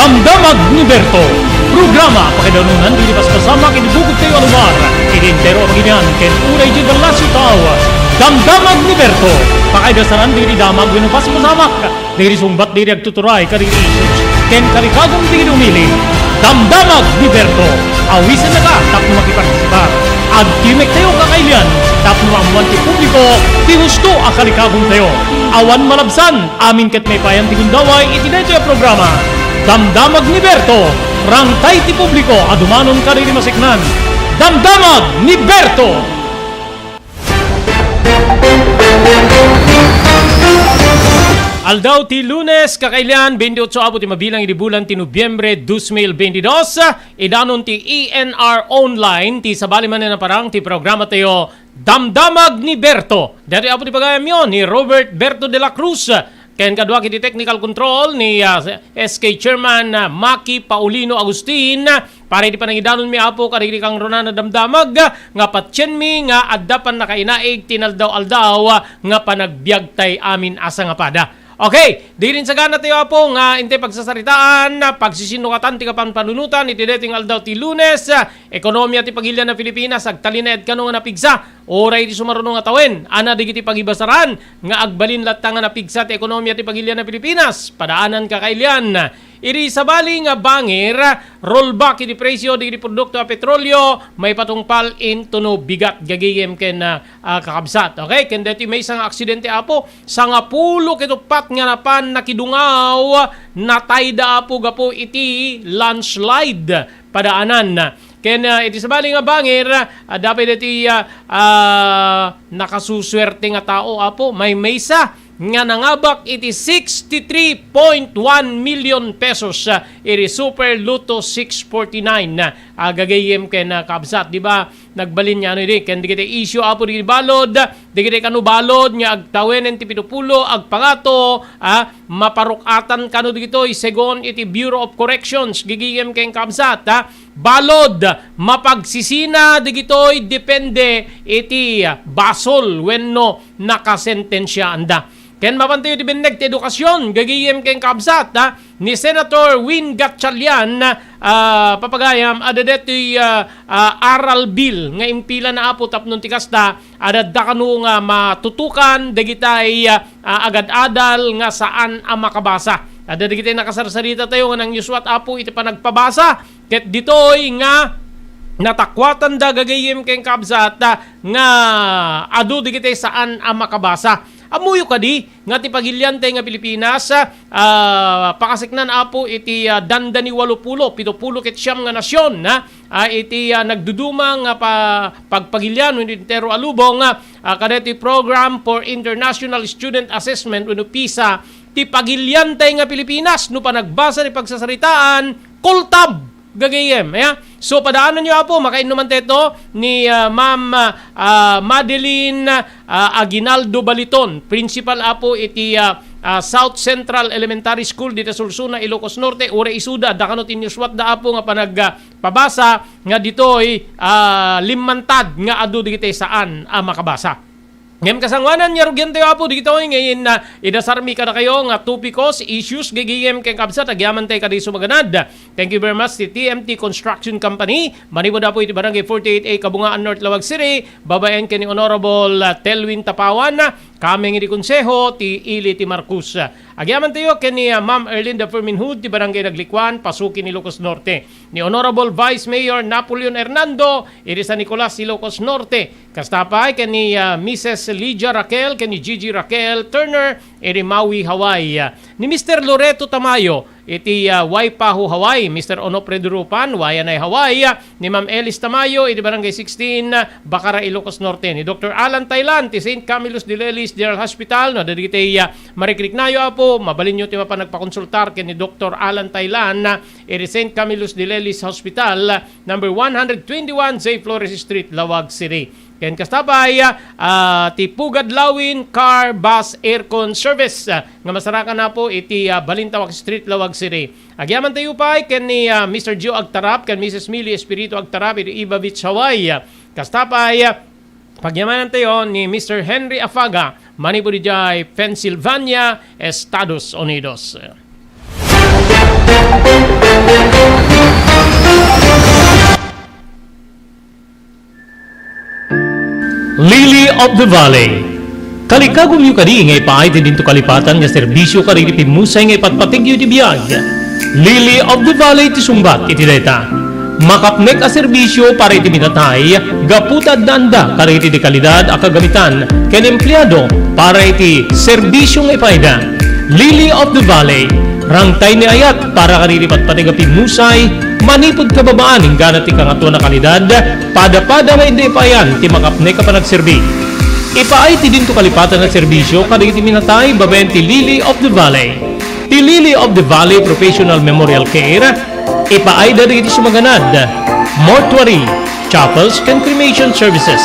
Damdamag ni Berto. Programa pakidalunan dilipas kasama kinibugod kayo alubar. Kinintero ang ginyan ken unay di balasyo tawa. Damdamag ni Berto. Pakaidasaran diri damag winupas masamak. Diri sumbat diri agtuturay kariri isus. Ken karikagong diri umili. Damdamag ni Berto. Awisan na ka tapos makipartisipar. Agkimek tayo kakailan. tapno amuan ti publiko, ti husto akalikabong tayo. Awan malabsan, amin ket may payan ti gundaway, itinay tayo programa. Damdamag ni Berto, rangtay ti publiko, adumanon kariri masiknan. Damdamag ni Berto! Aldaw ti Lunes, kakailan, 28 abo ti mabilang idi bulan ti Nobyembre 2022, idanon ti ENR Online, ti sabali man na parang ti programa tayo, Damdamag ni Berto. Dari abo ti pagayam yun, ni Robert Berto de la Cruz, ken kadwa kiti technical control ni SK Chairman Maki Paulino Agustin, para di panangidanon mi apo kadiri kang Ronana Damdamag, nga patsyen mi nga addapan nakainaig tinaldaw-aldaw, nga panagbiag tay amin asa nga pada. Okay, di rin sa gana tayo po nga inte pagsasaritaan, pagsisinukatan ti kapan panunutan, iti dating aldaw ti Lunes, ekonomiya ti pagilya ng Pilipinas, agtalined kano nga napigsa, oray ti sumarunong nga tawen, ana di kiti pagibasaran, nga agbalin latta nga napigsa ti ekonomiya ti pagilya ng Pilipinas, padaanan kakailyan. Iri sabali nga bangir, rollback iti presyo di produkto a petrolyo, may patungpal into no bigat gagayem ken kakabsat. Okay, ken deti may isang aksidente apo, sangapulo kitupat nga napan nakidungaw, natayda apo gapo iti landslide padaanan. Ken iti sabali nga bangir, dapat iti nakasuswerte nga tao apo, may maysa nga nangabak iti 63.1 million pesos iti Super Luto 649 gagayem ken kabsat, di ba? Nagbalin niya ano di ken di kita issue apo di balod, di kita kanu balod nga agtawenen ti 70 agpangato maparukatan kanu dito segon iti Bureau of Corrections gigayem ken kabsat balod mapagsisina digitoy depende iti basol wenno nakasentensya anda. Ken mapantayo ti bineg ti edukasyon, gagayem ken kabsat ni Senator Win Gatchalian papagayam adadet ti aral bill nga impila na apo tapnon ti kasta adadda kanu nga matutukan dagitay agad-adal nga saan a makabasa. Adda dagitay nakasarsarita tayo nga nang yuswat apo iti panagpabasa ket ditoy nga natakwatan da gagayem ken kabsat nga adu dagitay saan a makabasa. Amuyo kadi nga ti pagilyante nga Pilipinas pakasiknan apo iti dandani 80 ket siyam nga nasyon iti nagdudumang pagpagilyan entero alubong kadeti Program for International Student Assessment wenno PISA ti pagilyante nga Pilipinas no panagbasa ni pagsasaritaan kultab gagayem. So padaanan nyo po, makainuman teto ni Ma'am Madeline Aguinaldo Baliton, principal apo iti South Central Elementary School dito sa Sulsuna, Ilocos Norte, ure isuda, dakano tinyuswat da apo nga panagpabasa nga ditoy limantad nga adu digite saan makabasa. Ngayon kasangwanan niya rugyan tayo apo dito ngayon na idasarmi ka na kayo nga topicos, issues, gigiyem keng kabsat, agyaman tayo kadi sumaganad. Thank you very much ti TMT Construction Company. Manibod apo iti barangay 48A Kabungaan North Lawag City. Babayan ka ni Honorable Telwin Tapawan. Kaming iti konseho ti Ili ti Marcus. Agyaman tayo kani Ma'am Erlinda Ferminhood ti barangay Naglikwan, Pasukin, Ilocos Norte. Ni Honorable Vice Mayor Napoleon Hernando, iti San Nicolas, Ilocos Norte. Kastapay kani Mrs. Lydia Raquel, kani Gigi Raquel Turner, iti Maui, Hawaii. Ni Mr. Loreto Tamayo, iti Waipahu, Hawaii. Mr. Onofre Durupan, Wayanay, Hawaii. Ni Ma'am Elis Tamayo, iti barangay 16, Bacara, Ilocos Norte. Ni Dr. Alan Taylan, ti St. Camillus de Lelis General Hospital, no, dadikitay marikliknayo apo, mabalin nyo ti mapanagpakonsultar kini Dr. Alan Taylan, iti St. Camillus de Lelis Hospital, number 121 J. Flores Street, Lawag City. Ken kastabay ti Pugad Lawin Car Bus Aircon Service nga masarakan na po iti Balintawak Street, Lawag City. Agyaman tayo pa ken ni Mr. Gio Agtarap ken Mrs. Millie Espiritu Agtarap iti Iba Beach, Hawaii. Kastabay pagyamanan tayo ni Mr. Henry Afaga, Manipuri, Pennsylvania, Estados Unidos. Lily of the Valley. Kalikagom yu kadi ngay paay din to kalipatan nga serbisyo kadi pimusay ngay patpatigyo di biyag. Lily of the Valley ti sumbat iti dayta. makapnek a serbisyo para iti minatay, gaputad nanda para iti di kalidad a kagamitan, ken empleyado para iti serbisyong ipayda. Lily of the Valley, rangtay ni ayat para kariripat patigapimusay, manipod kababaan ng ganat ti kangato na kalidad, pada-pada nga hindi payan ti makapnek ka pa nagserbi. Ipaay ti din to kalipatan ng serbisyo kada iti minatay babayan ti Lily of the Valley. Ti Lily of the Valley Professional Memorial Care, ipaay da iti sumaganad, mortuary, chapels, and cremation services.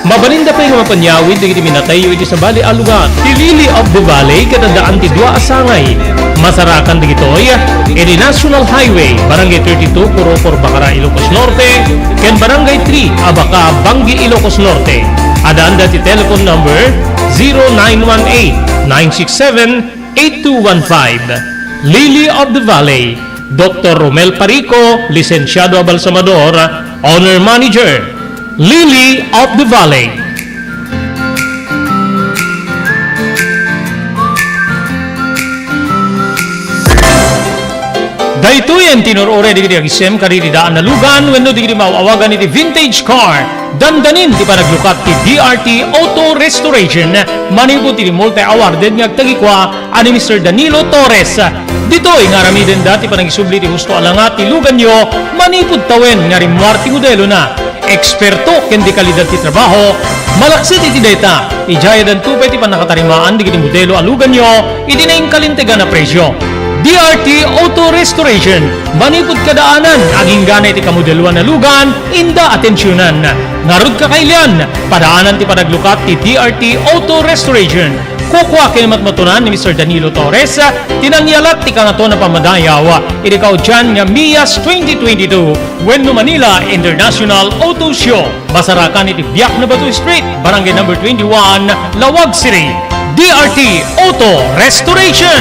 Mabalinda pa yung mapanyawid na iti minatay iti sa bali alugat. Ti Lily of the Valley kadadaan ti dua asangay. Masarakan di gitoy, iti National Highway, Barangay 32, Puropor, Bacara, Ilocos Norte, ken Barangay 3, Abaca, Bangi, Ilocos Norte. Adaan da ti telephone number 0918-967-8215. Lily of the Valley, Dr. Romel Parico, Licenciado Abalsamador, Honor Manager, Lily of the Valley. Dahito yan tinurore di agisem karidaan na lugan wenno di mauawagan iti vintage car. Dandanin di pa naglukat ti DRT Auto Restoration. Manipot ti multi awarded nga tagikwa ani Mr. Danilo Torres. Dito nga ramiden dati pa nagisubli ti husto alangat ti lugan nyo manipod tawen nga rimwar ti modelo na. Eksperto ken di kalidad ti trabaho, malaksit iti data. Ijaya dan tupay ti panakatarimaan di kiti modelo alugan nyo iti na kalintegan na presyo. DRT Auto Restoration, manipod kadaanan, aging ganay ti kamodeluan na lugan, inda atensyonan. Narod kakailian, padaanan ti padaglukat ti DRT Auto Restoration. Kukwa kinamatmatunan ni Mr. Danilo Torres, tinangyalat ti kangato na pamadayaw, idikaw dyan nga Mias 2022, Wenno Manila International Auto Show. Masarakan iti Biak na Batu Street, Barangay number 21, Lawag City. DRT Auto Restoration.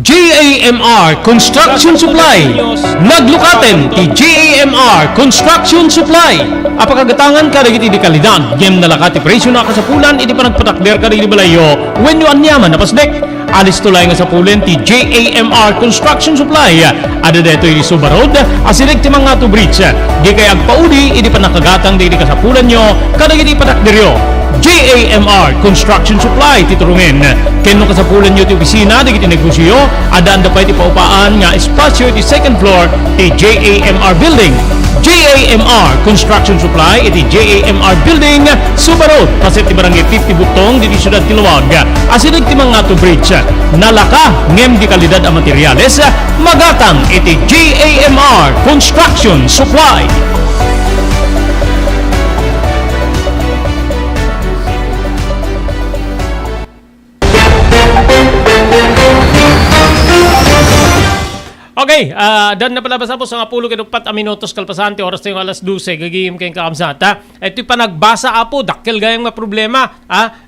JAMR Construction Supply. Naglukaten ti JAMR Construction Supply. Apakagatangan ka dagiti di kalidad, gem nalakati presyo na kasapulan iti panagpatakder ka dagiti balayo wenno anyaman napasdek. Alis tulay nga sa pulen ti JAMR Construction Supply. Ada deto iti Subarod, asilig ti mga to bridge. Di kay agpaudi iti panakagatang dagiti kasapulan nyo kadagiti patakderyo. JAMR Construction Supply titurungin. Kenno kasapulan nyo ti opisina di kiti negosyo, adaan da pa iti paupaan nga espasyo iti second floor ti JAMR Building. JAMR Construction Supply iti JAMR Building, Subarod, paset ti Barangay 50 Butong di Siyudad Tiluwag. Asinig ti mga to bridge. Nalaka ngem di kalidad a materyales, magatang iti JAMR Construction Supply. Okay, dan na palabas po sa Apulo kinupat a minutos kalpasante oras tayong alas 12 gagiyim kayong kakamsata. Ito'y pa nagbasa apo dakkel gayang nga problema.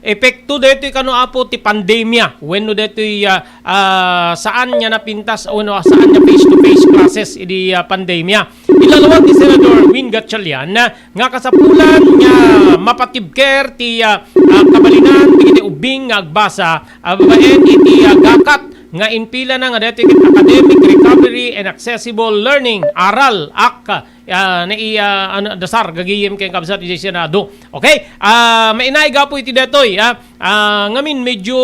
Epekto dito'y kano apo ti pandemya. Wenno dito'y saan niya napintas o no, saan niya face-to-face classes idi pandemya. Ilalawag ni Senador Win Gatchalian nga kasapulan niya mapatibker ti kabalinan iti ubing nga agbasa babaen iti gakat nga inpila na nga dito academic recovery and accessible learning aral ak dasar gagiyem kay kabsat di Senado. Okay, mainaiga po iti detoy ngamin medyo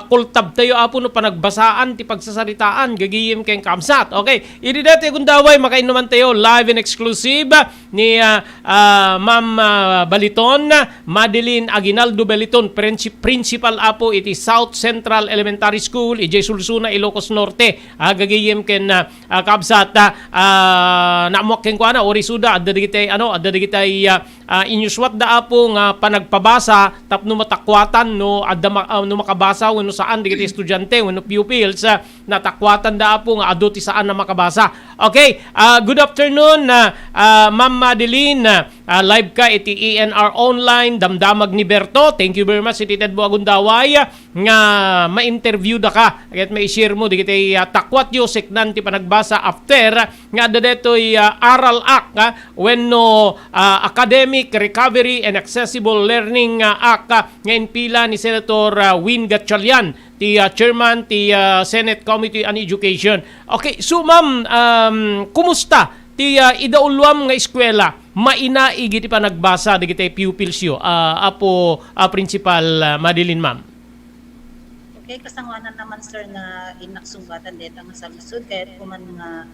kultab tayo apo no panagbasaan ti pagsasaritaan gagiyem kay kabsat. Okay, idi detoy kun daway makainuman tayo live and exclusive ni Ma'am Baliton, Madeline Aguinaldo Baliton, principal apo iti South Central Elementary School iti Sulsuna, Ilocos Norte. Gagiyem ken kabsat naamok ken kuana orisuda adda digitay inyuswat da apo nga panagpabasa tapno matakwatan no adda no makabasa wenno saan digitay estudyante wenno pupils natakwatan da apo nga adu ti saan na makabasa. Okay, good afternoon Ma'am Madeline, live ka iti ENR online Damdamag ni Berto. Thank you very much iti Ted Buagundaway nga ma-interview da ka ket ma-share mo digitay takwat yo seknan ti panagbasa after nga adda detoy Aral Act wenno Academic Recovery and Accessible Learning Act nga inpila ni Senator Win Gatchalian ti chairman ti Senate Committee on Education. Okay, so ma'am, kumusta ti idaulwam nga eskwela? Mainaig iti pa nagbasa digiti pupils yo. Apo Principal Madeline, ma'am. Okay, kasangwanan naman sir na inaksungatan dito nga sa lisod kahit kuman nga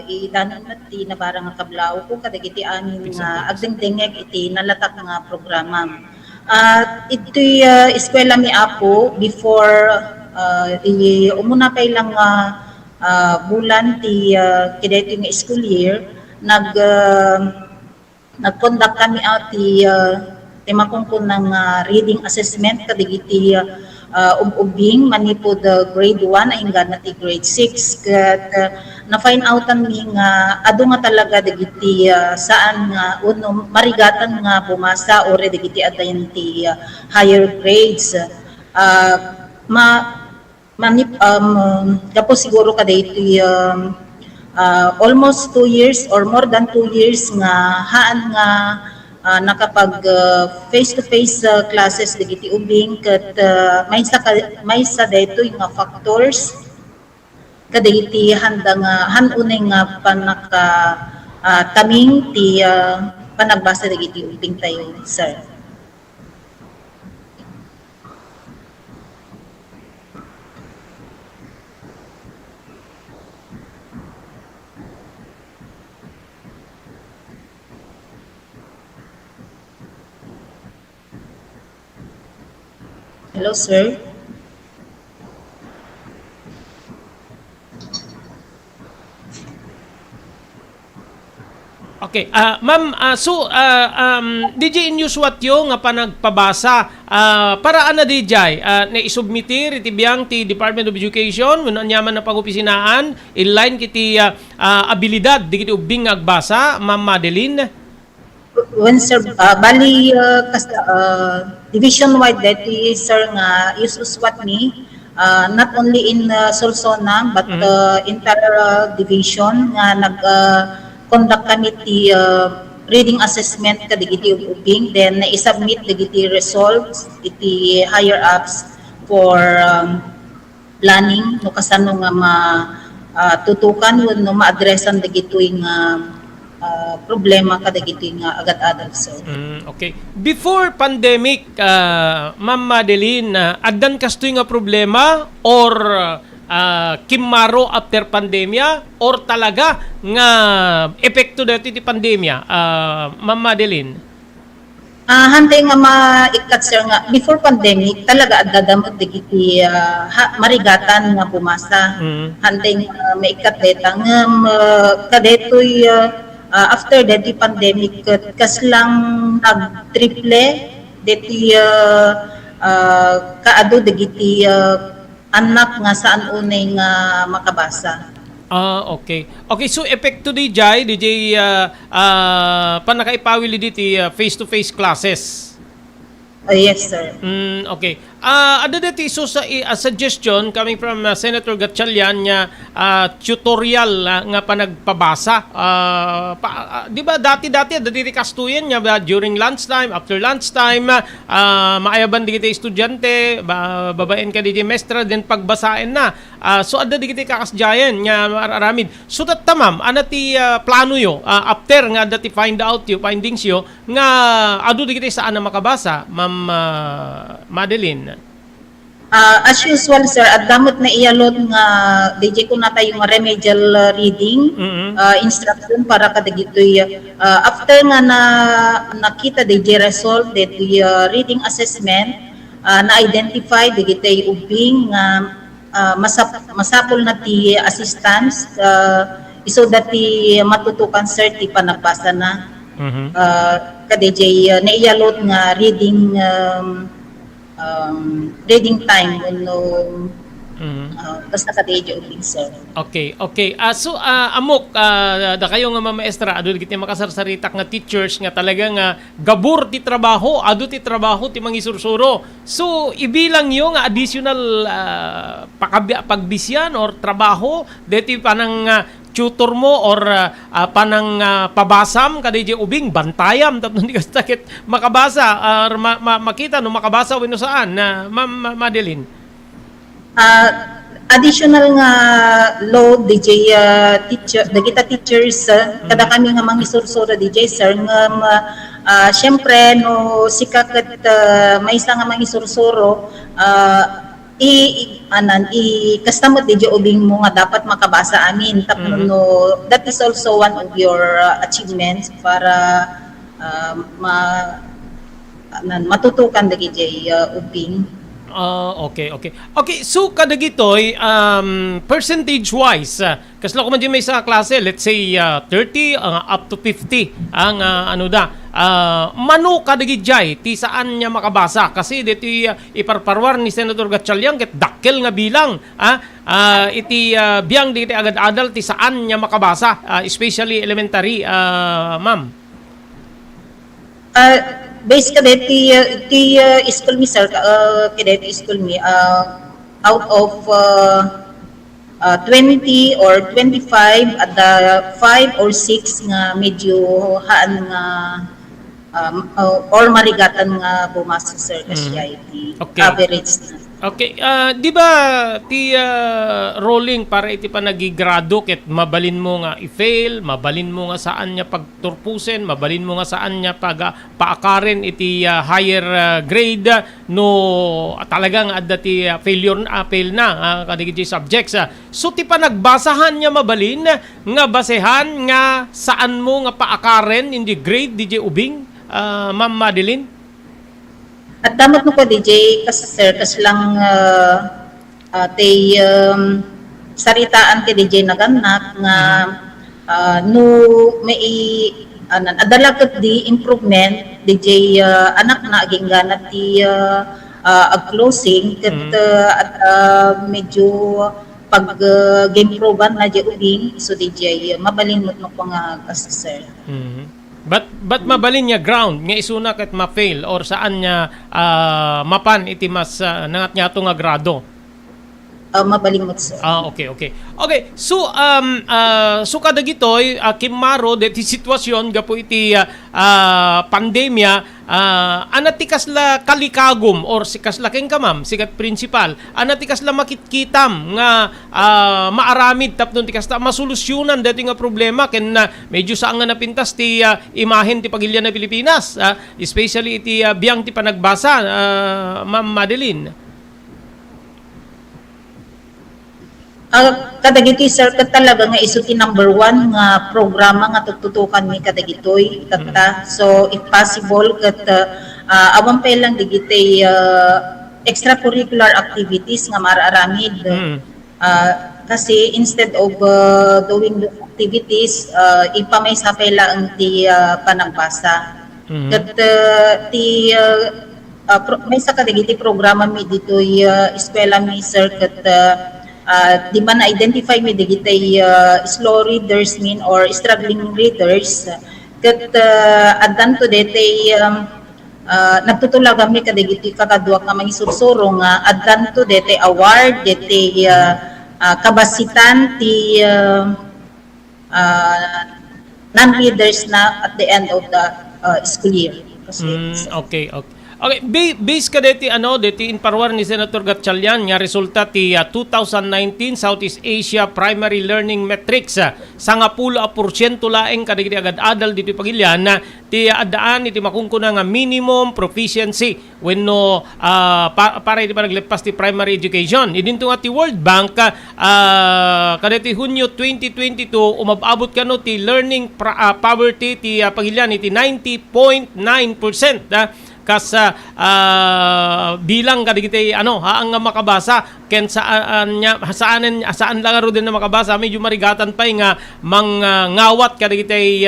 idanon na ti nabarang nga kablaw ko kadagiti amin nga agdingdingeg iti nalatak nga programa. Iti eskwela mi apo before umuna pa ilang bulan ti kideto nga school year nag-conduct kami out ti timakungkon ng reading assessment kadigiti ubing manipod grade 1 hingga na ti grade 6 kat na-find outan mi nga adu nga talaga digiti saan nga uno marigatan nga bumasa or digiti adayan ti higher grades dapo siguro kada iti almost 2 years or more than 2 years nga haan nga nakapag face-to-face classes digiti ubing ket may sa dayto nga factors kadagiti handa nga hanunay nga panaka taming ti panagbasa digiti ubing tayo sir. Hello, sir. Okay, ma'am, DJ News what yo nga panagpabasa para ana DJ na isubmitir iti biyang ti Department of Education wenno anyaman na pagopisinaan inline kiti abilidad digiti ubing nga agbasa, Ma'am Madeline. When sir bali division wide that is sir nga use what me not only in Solsona but entire division nga nag conduct kami ti reading assessment kadigiti ubing then i-submit digiti results iti higher ups for planning no kasano nga tutukan no ma-addressan digiti nga problema kadagiti nga agad-adal sir. Okay. Before pandemic, Ma'am Madeline, addan kastoy nga problema or kimaro after pandemya or talaga nga epekto dati ti pandemya, Ma'am Madeline? Hantay nga maikat sir nga before pandemic talaga adadamot digiti marigatan nga bumasa. Hantay nga maikat deta nga kadetoy after that the pandemic kas lang nag-triple deti kaado dagiti anak nga saan unay nga makabasa. Okay. Okay, so epekto di DJ panakaipawili diti face-to-face classes. Yes, sir. Okay. Ada dati so sa suggestion coming from Senator Gatchalian nga tutorial nga panagpabasa. Di ba dati dati kastuyan nga during lunchtime, after lunchtime, maayaban di kita estudyante, babaen ka di mestra, then pagbasain na. So ada di kita kakasjayan nga mararamid. So that tamam, anati plano yo after nga dati find out yo, findings yo nga adu di kita saan na makabasa, Ma'am Madeline. As usual sir, at damot na iyalod nga DJ ko na tayo nga remedial reading instruction para kadagitoy after nga nakita DJ result that reading assessment na-identify digitay ubing nga masapol na ti assistance iso dati matutukan sir ti panagbasa na ka-DJ naiyalod nga reading reading time no basta ka-DJ ubing sir. Okay. So amok da kayo nga mamaestra adu kiti makasarsaritak nga teachers nga talaga nga gabur ti trabaho, adu ti trabaho ti mangisursuro. So ibilang yo nga additional pagbisyan or trabaho deti panang tutor mo or panang pabasam kadije ubing bantayam tapno di kastakit makabasa or makita no makabasa wenno saan na Ma'am Madeline. Uh, additional nga load DJ teacher dagita teachers kada kami nga mangisur-sura DJ sir nga syempre no sikakat may isa nga mangisur-suro i-custom DJ ubing mo nga dapat makabasa amin tapno no that is also one of your achievements para matutukan DJ ubing. Okay. Okay, so kada gitoy percentage-wise, kasla ko man di may sa klase, let's say 30 up to 50 ang mano kada gidjay ti saan niya makabasa kasi dito iparparwar ni Senator Gatchalian ket dakkel nga bilang iti biyang di agad adal ti saan niya makabasa especially elementary ma'am. Base kadit ti school mi sir kadit school mi out of 20 or 25 at the 5 or 6 nga medyo haan nga or marigatan nga pumasok sir kasi iti average na. Okay, di ba ti rolling para iti pa nagigrado ket mabalin mo nga i-fail, mabalin mo nga saan niya pagturpusen, mabalin mo nga saan niya paakarin iti higher grade no talagang adda ti fail na kadagiti subjects. So ti pa nagbasahan niya mabalin nga basehan nga saan mo nga paakarin in the grade DJ ubing Ma'am Madeline? At damat mo ko DJ kasi sir kasi lang saritaan ti DJ naganak nga no may adalakat di improvement DJ anak na aging ganat ti closing ket medyo pag game proban na di ubing so DJ mabalin mo no ko nga kasi sir. But mabalin niya ground nga isuna ket ma-fail or saan niya mapan iti mas nangat niya nga grado? Mabalimot sir. Okay. So so kada gitoy Kimaro deti sitwasyon gapo iti pandemya anatikas la kalikagum or sikas la ken kamam sikat principal anatikas la makitkitam nga maaramid tapnon tikas ta masolusyonan deti nga problema ken medyo saan nga napintas ti imahen ti pagilya na Pilipinas especially iti biyang ti panagbasa Ma'am Madeline. Kadagitoy sir kat talaga nga iso ti number 1 nga programa nga tututukan mi kadagitoy kata so if possible kat awan pa lang digitay extracurricular activities nga mararamid kasi instead of doing the activities ipamay sa pela ang ti panagbasa kat ti may sa kadagiti programa mi ditoy eskwela mi sir kat di man na-identify mi digitay slow readers mean or struggling readers kat addan to detay nagtutula kami kadigiti kakadwa nga mangisursurong addan to detay award detay kabasitan ti non-readers na at the end of the school year. Okay. Okay, base ka deti deti in parwar ni Senator Gatchalian nga resulta ti 2019 Southeast Asia Primary Learning Metrics sa nga 10% laeng kadagiti agad adal dito pagilyan na ti adaan iti makungkuna nga minimum proficiency wenno para iti panaglepas ti primary education. Idinto nga ti World Bank kadeti Hunyo 2022 umababot kano ti learning poverty ti pagilyan iti 90.9% kas bilang kadigiti haang nga makabasa ken saan lang aro din na makabasa medyo marigatan pa nga ngawat kadigiti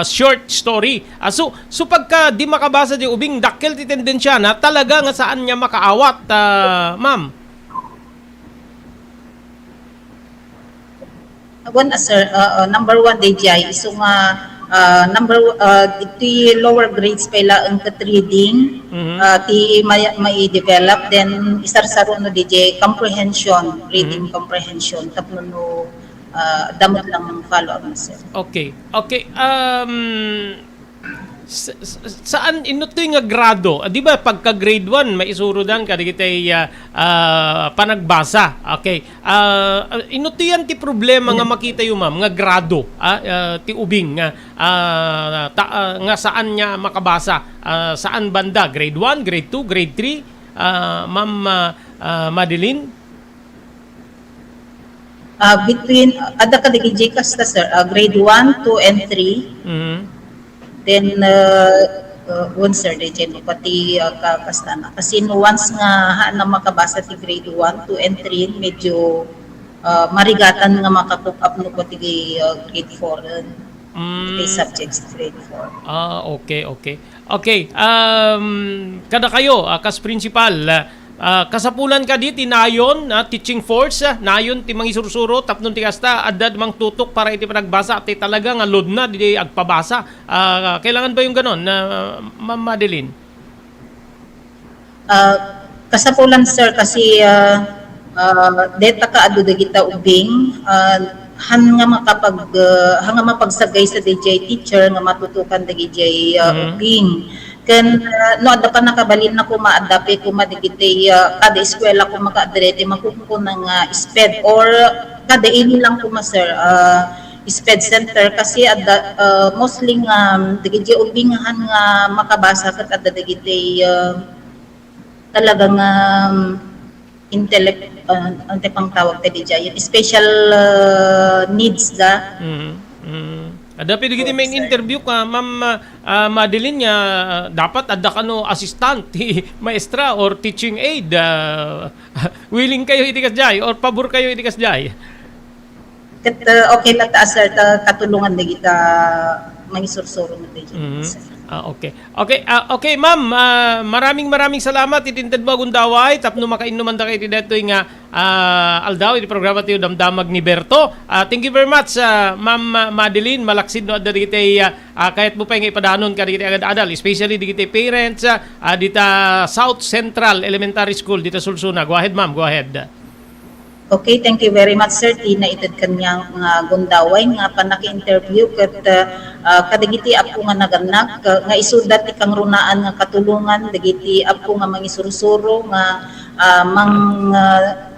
short story so pagka di makabasa di ubing dakkel ti tendensya na talaga nga saan niya makaawat ma'am. Sir, number 1 DJI iso nga the lower grades pala ang reading ti may develop then isarsaro no DJ comprehension reading comprehension tapno no damot lang ng follow up sir. Okay Saan inutoy nga grado? Di ba pagka grade 1 maisurudan ka digitay panagbasa. Okay. Inutoyan ti problema nga makita yung ma'am nga grado ti ubing nga saan niya makabasa. Saan banda? Grade 1, grade 2, grade 3? Ma'am Madeline? Between ada ka digi kasta sir, grade 1, 2 and 3. Mhm. Then one sir DJ no pati kakastana kasi no once nga na makabasa ti grade 1, 2 and 3 medyo marigatan nga maka-cook up no pati grade 4 the subjects grade 4. Okay. Okay, kada kayo kas principal kasapulan ka di nayon teaching force nayon ti mangisursuro tapnon ti kasta addad mang tutok para iti panagbasa ti talaga nga load na di agpabasa. Kailangan ba yung ganon Ma'am Madeline? Kasapulan sir kasi deta ka adu dagita ubing han nga mapagsagay sa DJ teacher nga matutukan DJ ubing ken no ada pa nakabalin na ko maadapi ko madigitay kada eskwela ko makaadrete makukuha ng SPED or kada ini lang ko sir SPED center kasi ada mostly nga DJ ubingan nga makabasa ket ada digitay talagang intellect ante pang tawag ta DJ special needs da. Ada pwede giti may interview ka Ma'am Madeline nga dapat ada ka no assistant maestra or teaching aid willing kayo iti kasjay or pabor kayo iti kasjay. Ket okay la ta sir ta katulungan na kita mangisursuro na DJ. Okay ma'am, maraming salamat itinted mo gundaway tapno makainuman da kay iti detoy nga aldaw iti programa tiyo Damdamag ni Berto. Thank you very much Ma'am Madeline, malaksid no adda digitay kahit mo pa nga ipadanon ka digitay agad adal especially digitay parents dita South Central Elementary School dita Sulsuna. Go ahead ma'am, go ahead. Okay, thank you very much sir. Tinaited kanyang gundaway nga panaki-interview ket kadagiti apo nga nagannak nga isudat ikang runaan nga katulungan dagiti apo nga mangisursuro nga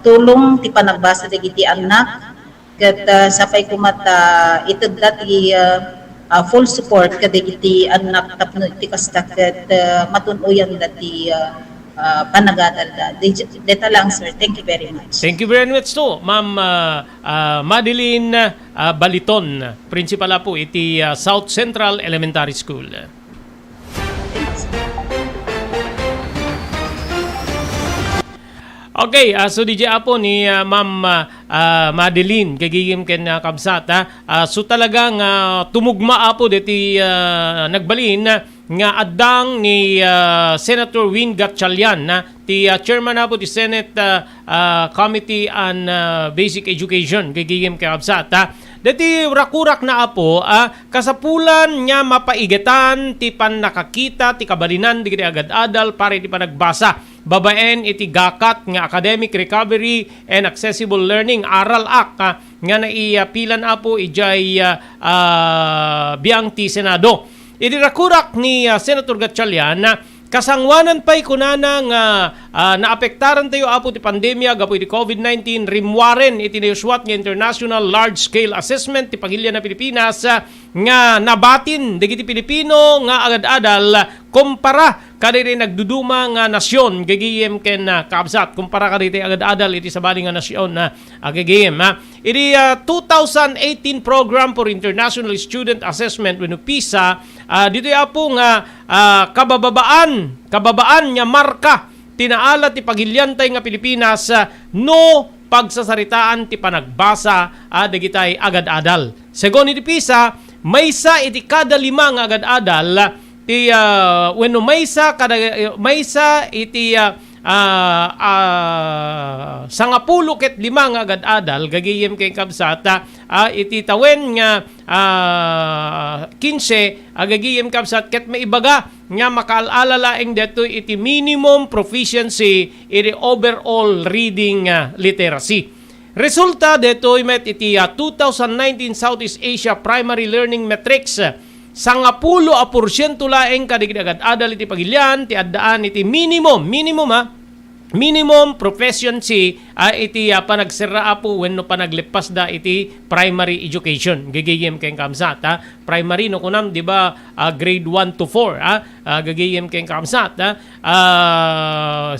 tulong ti panagbasa dagiti anak ket sapay kumata iteddat ti full support kadagiti anak tapno ti kasta ket matunuyan dati panagadal da. Deta lang sir. Thank you very much. Thank you very much to Ma'am Madeline Baliton, principal po iti South Central Elementary School. Okay, so DJ Apo ni Ma'am Madeline kagigim ken kabsat so talagang tumugma apo deti nagbalin nga addang ni Senator Win Gatchalian ti chairman apo ti Senate Committee on Basic Education kagigim ken kabsat deti rakurak na apo kasapulan nya mapaigatan ti pan nakakita ti kabalinan di agad-adal para ti panagbasa babaen iti gakat nga Academic Recovery and Accessible Learning Aral Act nga naipilan apo ijay biyang ti Senado. Idirakurak ni Senator Gatchalian kasangwanan pa'y kunana nga naapektaran tayo apo ti pandemya gapo iti COVID-19 rimwaren iti nayuswat nga International Large Scale Assessment ti pagilya na Pilipinas nga nabatin dagiti Pilipino nga agad-adal kumpara kadiri nagduduma nga nasyon gagiyem ken kaabsat kumpara kadiri agad-adal iti sabali nga nasyon na gagiyem iti 2018 Program for International Student Assessment wenno PISA dito apo nga kababaan nya marka tinaala ti pagilyantay nga Pilipinas no pagsasaritaan ti panagbasa dagitay agad-adal. Segon iti PISA maysa iti kada 5 nga agad-adal ti wenno maysa iti sangapulo ket 5 nga agad-adal gagiyem kay kabsat iti tawen nga 15 gagiyem kabsat ket maibaga nga makaalalaeng deto iti minimum proficiency iti overall reading literacy. Resulta deto met iti 2019 Southeast Asia Primary Learning Metrics 10% laeng kadigiti agad-adal iti pagilian ti addaan iti minimum proficiency iti panagsira po wenno panaglipas da iti primary education gagayem ken kamsat primary no kunam di ba grade 1 to 4 gagayem ken kamsat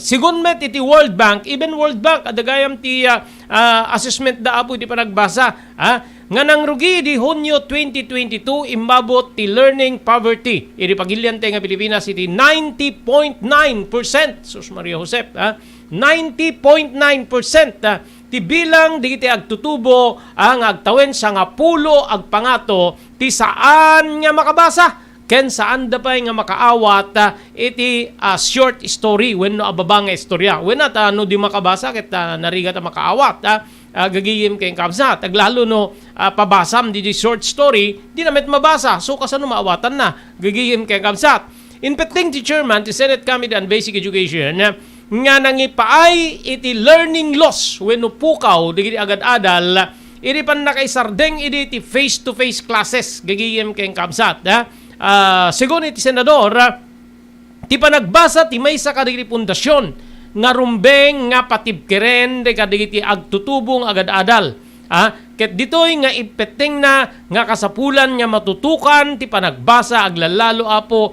sigon met iti World Bank, even World Bank adagayam ti assessment da apo iti panagbasa nga nang rugi di Hunyo 2022 imbabot ti learning poverty iti pagilian nga Pilipinas iti 90.9%. Sus Maria Josep 90.9% ti bilang digiti agtutubo ang agtawen sa nga pulo agpangato ti saan nga makabasa ken saan da pa nga makaawat iti short story wenno ababa nga istorya wenno no di makabasa ket narigat makaawat gagiyim kay kamsa taglalo no pabasam di short story di namet mabasa so kasano maawatan na gagiyim kay kamsa in petting ti chairman ti Senate Committee on Basic Education nga nangipaay iti learning loss wenno pukaw digiti agad-adal iti pan nakaisardeng iti face to face classes gagiyim kay kamsa sigon iti senador ti panagbasa ti maysa kadigiti pundasyon nga rumbeng nga patibkeren de kadigiti agtutubong agad-adal ket ditoy nga ipeteng na nga kasapulan nga matutukan ti panagbasa aglalalo apo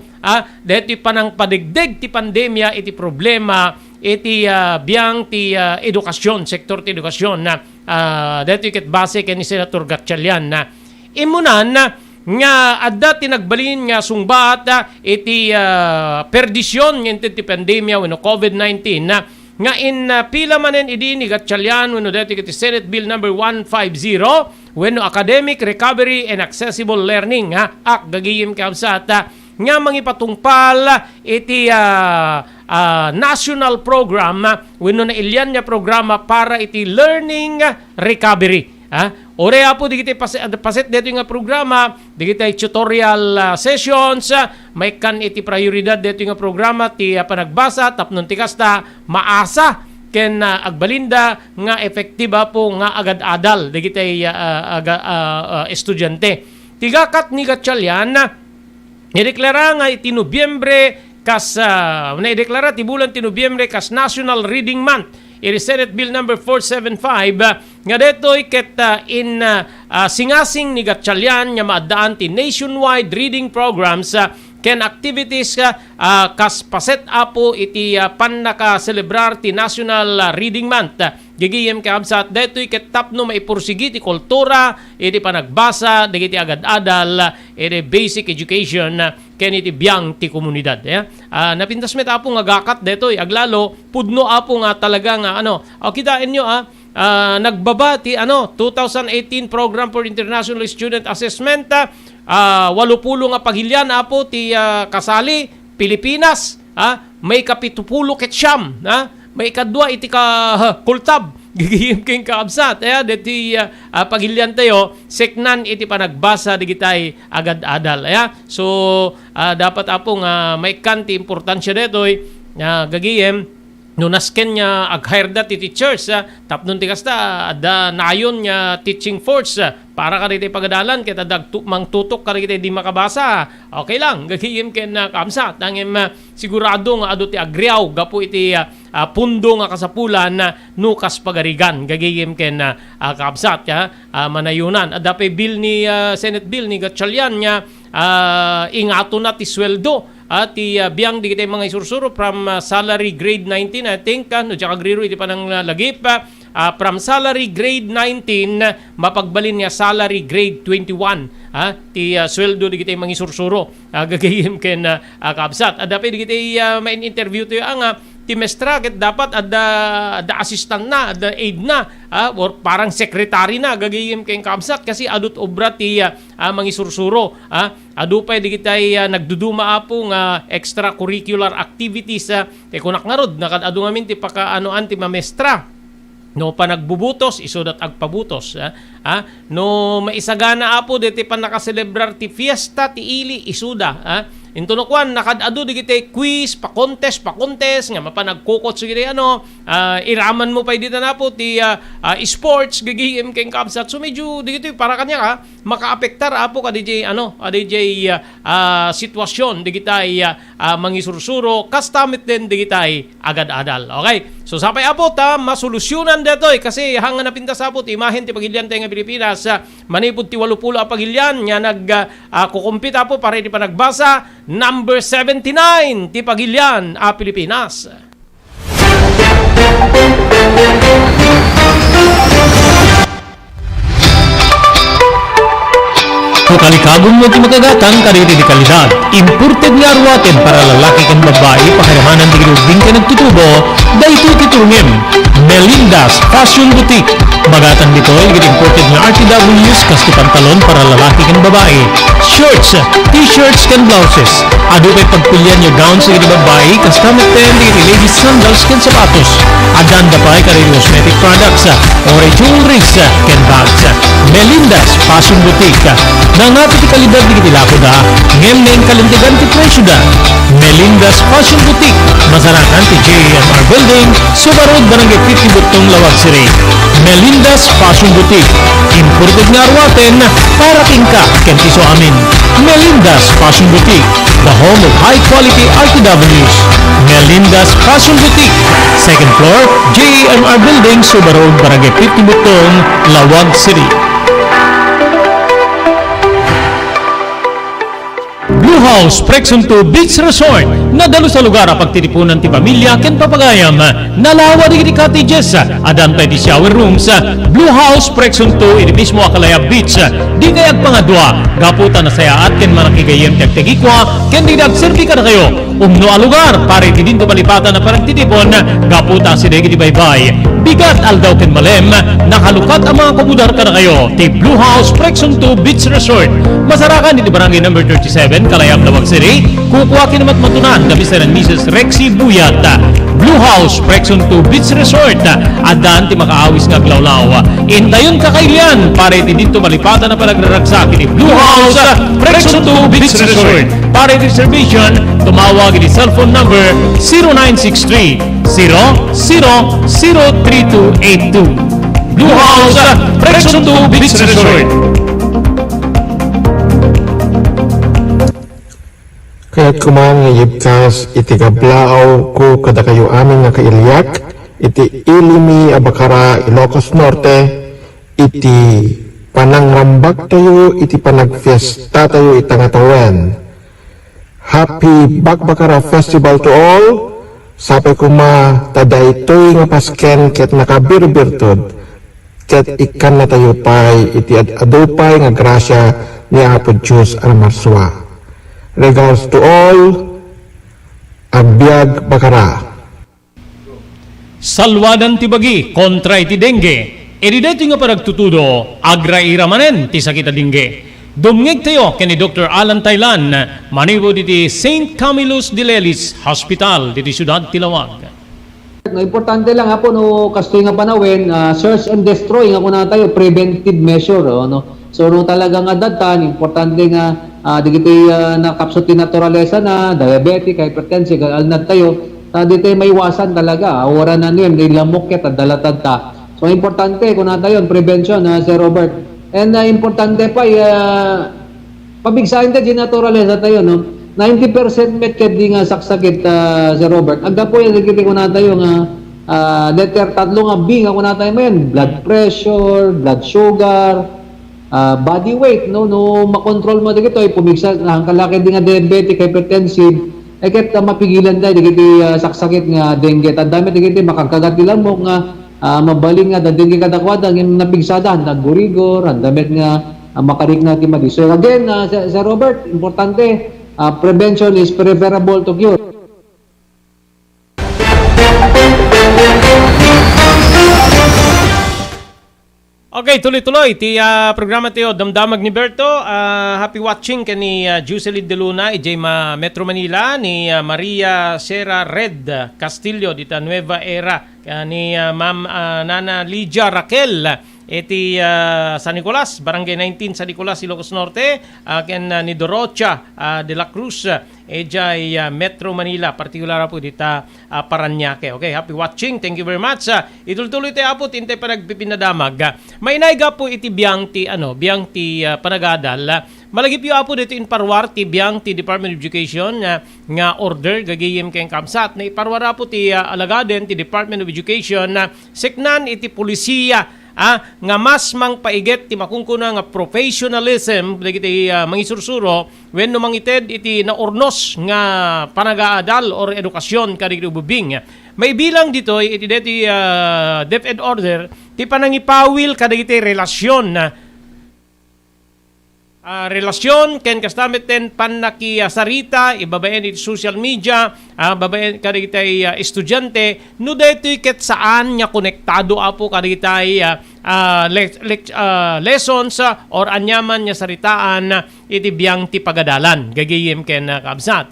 deti panang padigdeg ti pandemya iti problema iti biang ti edukasyon sektor ti edukasyon deti ket base ken ni Senator Gatchalian imunan nga adda tinagbalin nga sungbat iti perdisyon ngem ti pandemya wenno COVID-19 nga in pila manen idi ni Gatchalian wenno deti iti Senate Bill number 150 wenno academic recovery and accessible learning gagiyim kamsat nga mangipatungpal iti national program wenno na ilyan nga programa para iti learning recovery ore apo digiti paset dito nga programa digiti tutorial sessions may kan iti prioridad dito nga programa ti panagbasa tapnon ti kasta maasa ken agbalinda nga efektiba po nga agad-adal digiti estudyante tigakat ni Gatchalian ideklara nga iti Nobyembre naideklara ti bulan ti Nobyembre kas National Reading Month iti Senate Bill number 475 nga detoy ket in singasing ni Gatchalian nga maadaan ti nationwide reading programs ken activities kas paset apo iti pannaka celebrar ti National Reading Month gigiyem kaabsat detoy ket tapno maipursigi ti kultura iti panagbasa digiti agad-adal iti basic education ken iti biang ti komunidad napintas met apo nga gakat detoy aglalo pudno apo nga talaga nga kitain nyo nagbaba ti 2018 Program for International Student Assessment 80 nga pagilyan apo ti kasali Pilipinas may kapitupulo ket siyam may kadwa iti ka kultab gigihim king kaabsat deti pagilyan tayo seknan iti panagbasa digitay agad-adal so dapat apo nga may kanti importansya detoy gagiyem no nasken nya aghirda ti teachers tapnon ti kasta ada nayon nya teaching force para kaditi pagadalan ket adag mangtutok kaditi di makabasa okay lang gagiyem ken kamsa tangem sigurado nga adu ti agriaw gapu iti pundo nga kasapulan nukas pagarigan gagiyem ken kamsat manayunan adda pay bill ni Senate Bill ni Gatchalian nya ingato na ti sweldo ti biang di kita mga isursuro from salary grade 19 I think no tsaka griro iti panang lagip from salary grade 19 mapagbalin nga salary grade 21 ti sweldo di kita mga isursuro gagayim ken kabsat ada pa di kita main interview to ang ti mestra ket dapat ada assistant na ada aide na or parang secretary na gagayim ken kabsat kasi adut obra ti mangisursuro adu pay di kitay nagduduma apo nga extracurricular activities ti kunak ngarod nakadado ngamin ti pakaanoan ti mamestra no panagbubutos isudat agpabutos no maisagana apo diti pan nakaselebrar ti fiesta ti ili isuda Intunokwan nakadado digiti quiz pa-contest nga mapanagkukot sigiti iraman mo pa dito na po ti sports gigihim keng kabsat. So medyo digiti para kanya ka makaapektar apo ka DJ sitwasyon digitay mangisursuro kastamit din digitay agad-adal. Okay? So sapay apo ta masolusyonan detoy kasi hanga napintas apo ti imahen ti pagilyan tayo nga Pilipinas manipod ti 80 a pagilyan nga kukumpit apo para ti panagbasa number 79 ti pagilyan a Pilipinas. Kalikagong mo ti magagatang kariri di kalidad. Imported nga arwaten para lalaki kan babae pakayamanan di ginubing ka nagtutubo dahito titungim. Melinda's Fashion Boutique. Magatang dito ay imported nga RTWs kasto pantalon para lalaki kan babae. Shirts, t-shirts kan blouses. Ado kay pagpilyan yung gowns sa babae kastamit din di ladies sandals kan sapatos. Adanda pa ay kariri cosmetic products or jewelries kan bags. Melinda's Fashion Boutique. Nangapit kalidad di kitilako da, ngem na yung kalintigan ti presyo da. Melinda's Fashion Boutique, masarakan ti JMR Building, Subarod, Barangay 50 Butong, Lawag City. Melinda's Fashion Boutique, imported nga arwaten para tingka kentiso amin. Melinda's Fashion Boutique, the home of high-quality RTWs. Melinda's Fashion Boutique, second floor, JMR Building, Subarod, Barangay 50 Butong, Lawag City. Blue House Prexon 2 Beach Resort. Nadalo sa lugar pagtitipunan ti pamilya ken papagayam. Nalawa di cottages. Adan pa di shower rooms. Blue House Prexon 2 iti mismo Akalaya Beach. Di kayag pangadwa. Gaputan na sayaat ken manakigayem tegtegikwa ken di nagserbi ka na kayo. Umno a lugar para iti dinto palipatan na paragtitipon. Gaputan si Degi di baybay. Bigat aldaw ken malem. Nakalukat ang mga komudar ka na kayo. Ti Blue House Prexon 2 Beach Resort. Masarakan dito barangay number 37 Kalayam, Lawag City. Kukuha kinamat matunan kami sa Mrs. Rexy Buyat. Blue House Prexon 2 Beach Resort. Adan ti makaawis nga glawlaw. Intayon kakailan para iti dito malipatan na palagraragsak ni Blue House Prexon 2 Beach Resort. Para iti reservation, tumawag iti cellphone number 0963 003282. Blue House Prexon 2 Beach Resort. Kaya't kumang ngayibkas iti gablaaw ko kada kayo amin nga kailiyak, iti Ilimi, Abakara, Ilocos Norte, iti panangrambag tayo, iti panagfiesta tayo itangatawen. Happy Bakbakara Festival to all. Sapay kuma taday to'y nga pasken ket nakabirbirtod, ket ikan na tayo pay, iti adupay nga grasya ni Apo Diyos Almarswa. Regards to all, Abiyag Bakara. Salwadan ti bagi kontra iti dengue. Irideto nga paragtutudo, agra-ira manen ti sakita dengue. Dumngeg tayo kani Dr. Alan Taylan, manibo diti St. Camillus de Lelis Hospital diti Siyudad Tilawag. Importante lang po no kastoy nga panawin, search and destroy nga kuna tayo preventive measure no. So no talagang adatan importante nga digiti nakapsot ti naturalesa na diabetic, hypertensive, alnad tayo dito may iwasan talaga. Ora na niyan nilamok ket dalatad ta. So importante kuna tayo prevention Sir Robert. And importante pa pabigsahin ta di naturalesa tayo no. 90% met ket di nga saksakit Sir Robert. Agda po yung digiti kuna tayo nga letter tatlo nga B nga kuna tayo mayan, blood pressure, blood sugar, body weight no makontrol mo dito ay pumigsa ang kalaki di nga diabetic, hypertensive ay ket mapigilan tayo digiti saksakit nga dengue at dami digiti makakagat lang mo nga mabaling nga dengue kadakwada ng napigsada nagurigor ang damit nga makarik na ti madi. So again Sir Robert, importante prevention is preferable to cure. Okay, tuloy-tuloy. Ti programa tayo, Damdamag ni Berto. Happy watching kani Juselid de Luna, ijay Metro Manila, ni Maria Sera Red Castillo, dita Nueva Era, ni Ma'am Nana Lydia Raquel, iti San Nicolas, Barangay 19 San Nicolas, Ilocos Norte, ken ni Dorocha de la Cruz, ejay Metro Manila, partikular po dita Paranaque. Okay, happy watching. Thank you very much. Itultuloy tayo po tintay pa nagpipinadamag. May naiga po iti biyang ti panagadal. Malagip yu apo dito in parwar ti biyang ti Department of Education nga order gagayem kayong kamsat na iparwara po ti alagaden ti Department of Education na seknan iti polisiya nga mas mang paiget ti makungkuna nga professionalism dagiti mangisursuro wenno mangited iti naurnos nga panagaadal or edukasyon kadagiti ububing. May bilang dito iti DepEd order ti panangipawil kadagiti relasyon relasyon ken kastamit ten sarita ibabaen iti social media babaen kadagitay estudyante no daytoy ket saan nya konektado apo kadagitay lessons or anyaman nya saritaan iti biyang ti pagadalan gagayem ken kabsat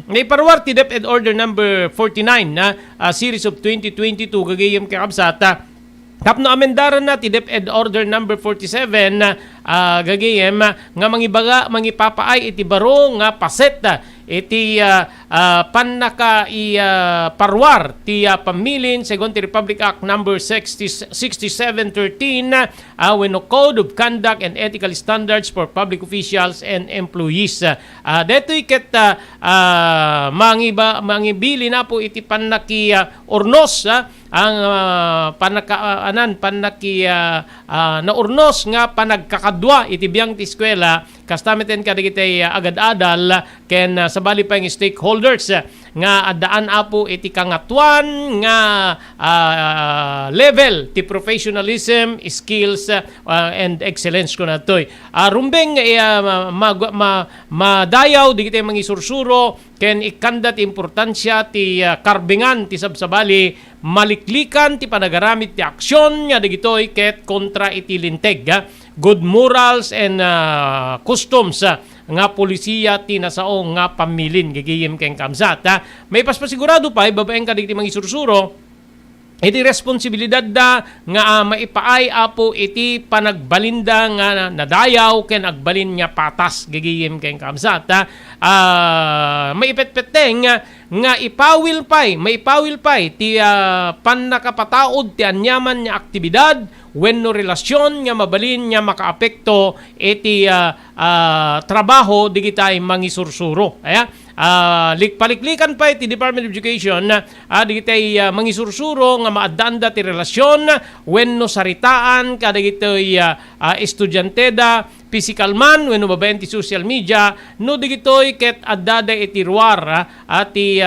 naiparwar ti DepEd order number 49 series of 2022 gagayem ken kabsat tapno amendaran na ti DepEd order number 47 gagayem nga mangipapaay iti baro nga paset iti panaka parwar ti pamilin segon ti Republic Act number 6713 wenno Code of Conduct and Ethical Standards for Public Officials and Employees. Detoy ket mangibili na po iti panaki ornos ang naurnos nga panagkakadwa iti biyang ti eskwela kastamiten kadagitay agad-adal ken sabali pa yung stakeholders nga adaan apo iti kangatuan nga level ti professionalism, skills and excellence ko natoy. Rumbeng madayaw digitay mangisursuro ken ikandat importansya ti karbingan ti sabsabali maliklikan ti panagaramit ti aksyon nga digitoy ket kontra iti linteg good morals and customs nga polisiya ti nasao nga pamilin gagayem ken kamsat. May paspasigurado pa babaeng kadagiti mangisursuro iti responsibilidad nga maipaay apo iti panagbalinda nga nadayaw ken agbalin nga patas gagayem ken kamsat. Maipetpeteng nga maipawil pay ti panakapataod ti anyaman nga aktibidad wenno relasyon nga mabalin nga makaapekto iti trabaho digitay mangisursuro. Paliklikan pa iti Department of Education digitay mangisursuro nga maaddanda ti relasyon wenno saritaan kadagitoy estudyanteda physical man wenno babaen ti social media no digitoy ket addada iti ruar ati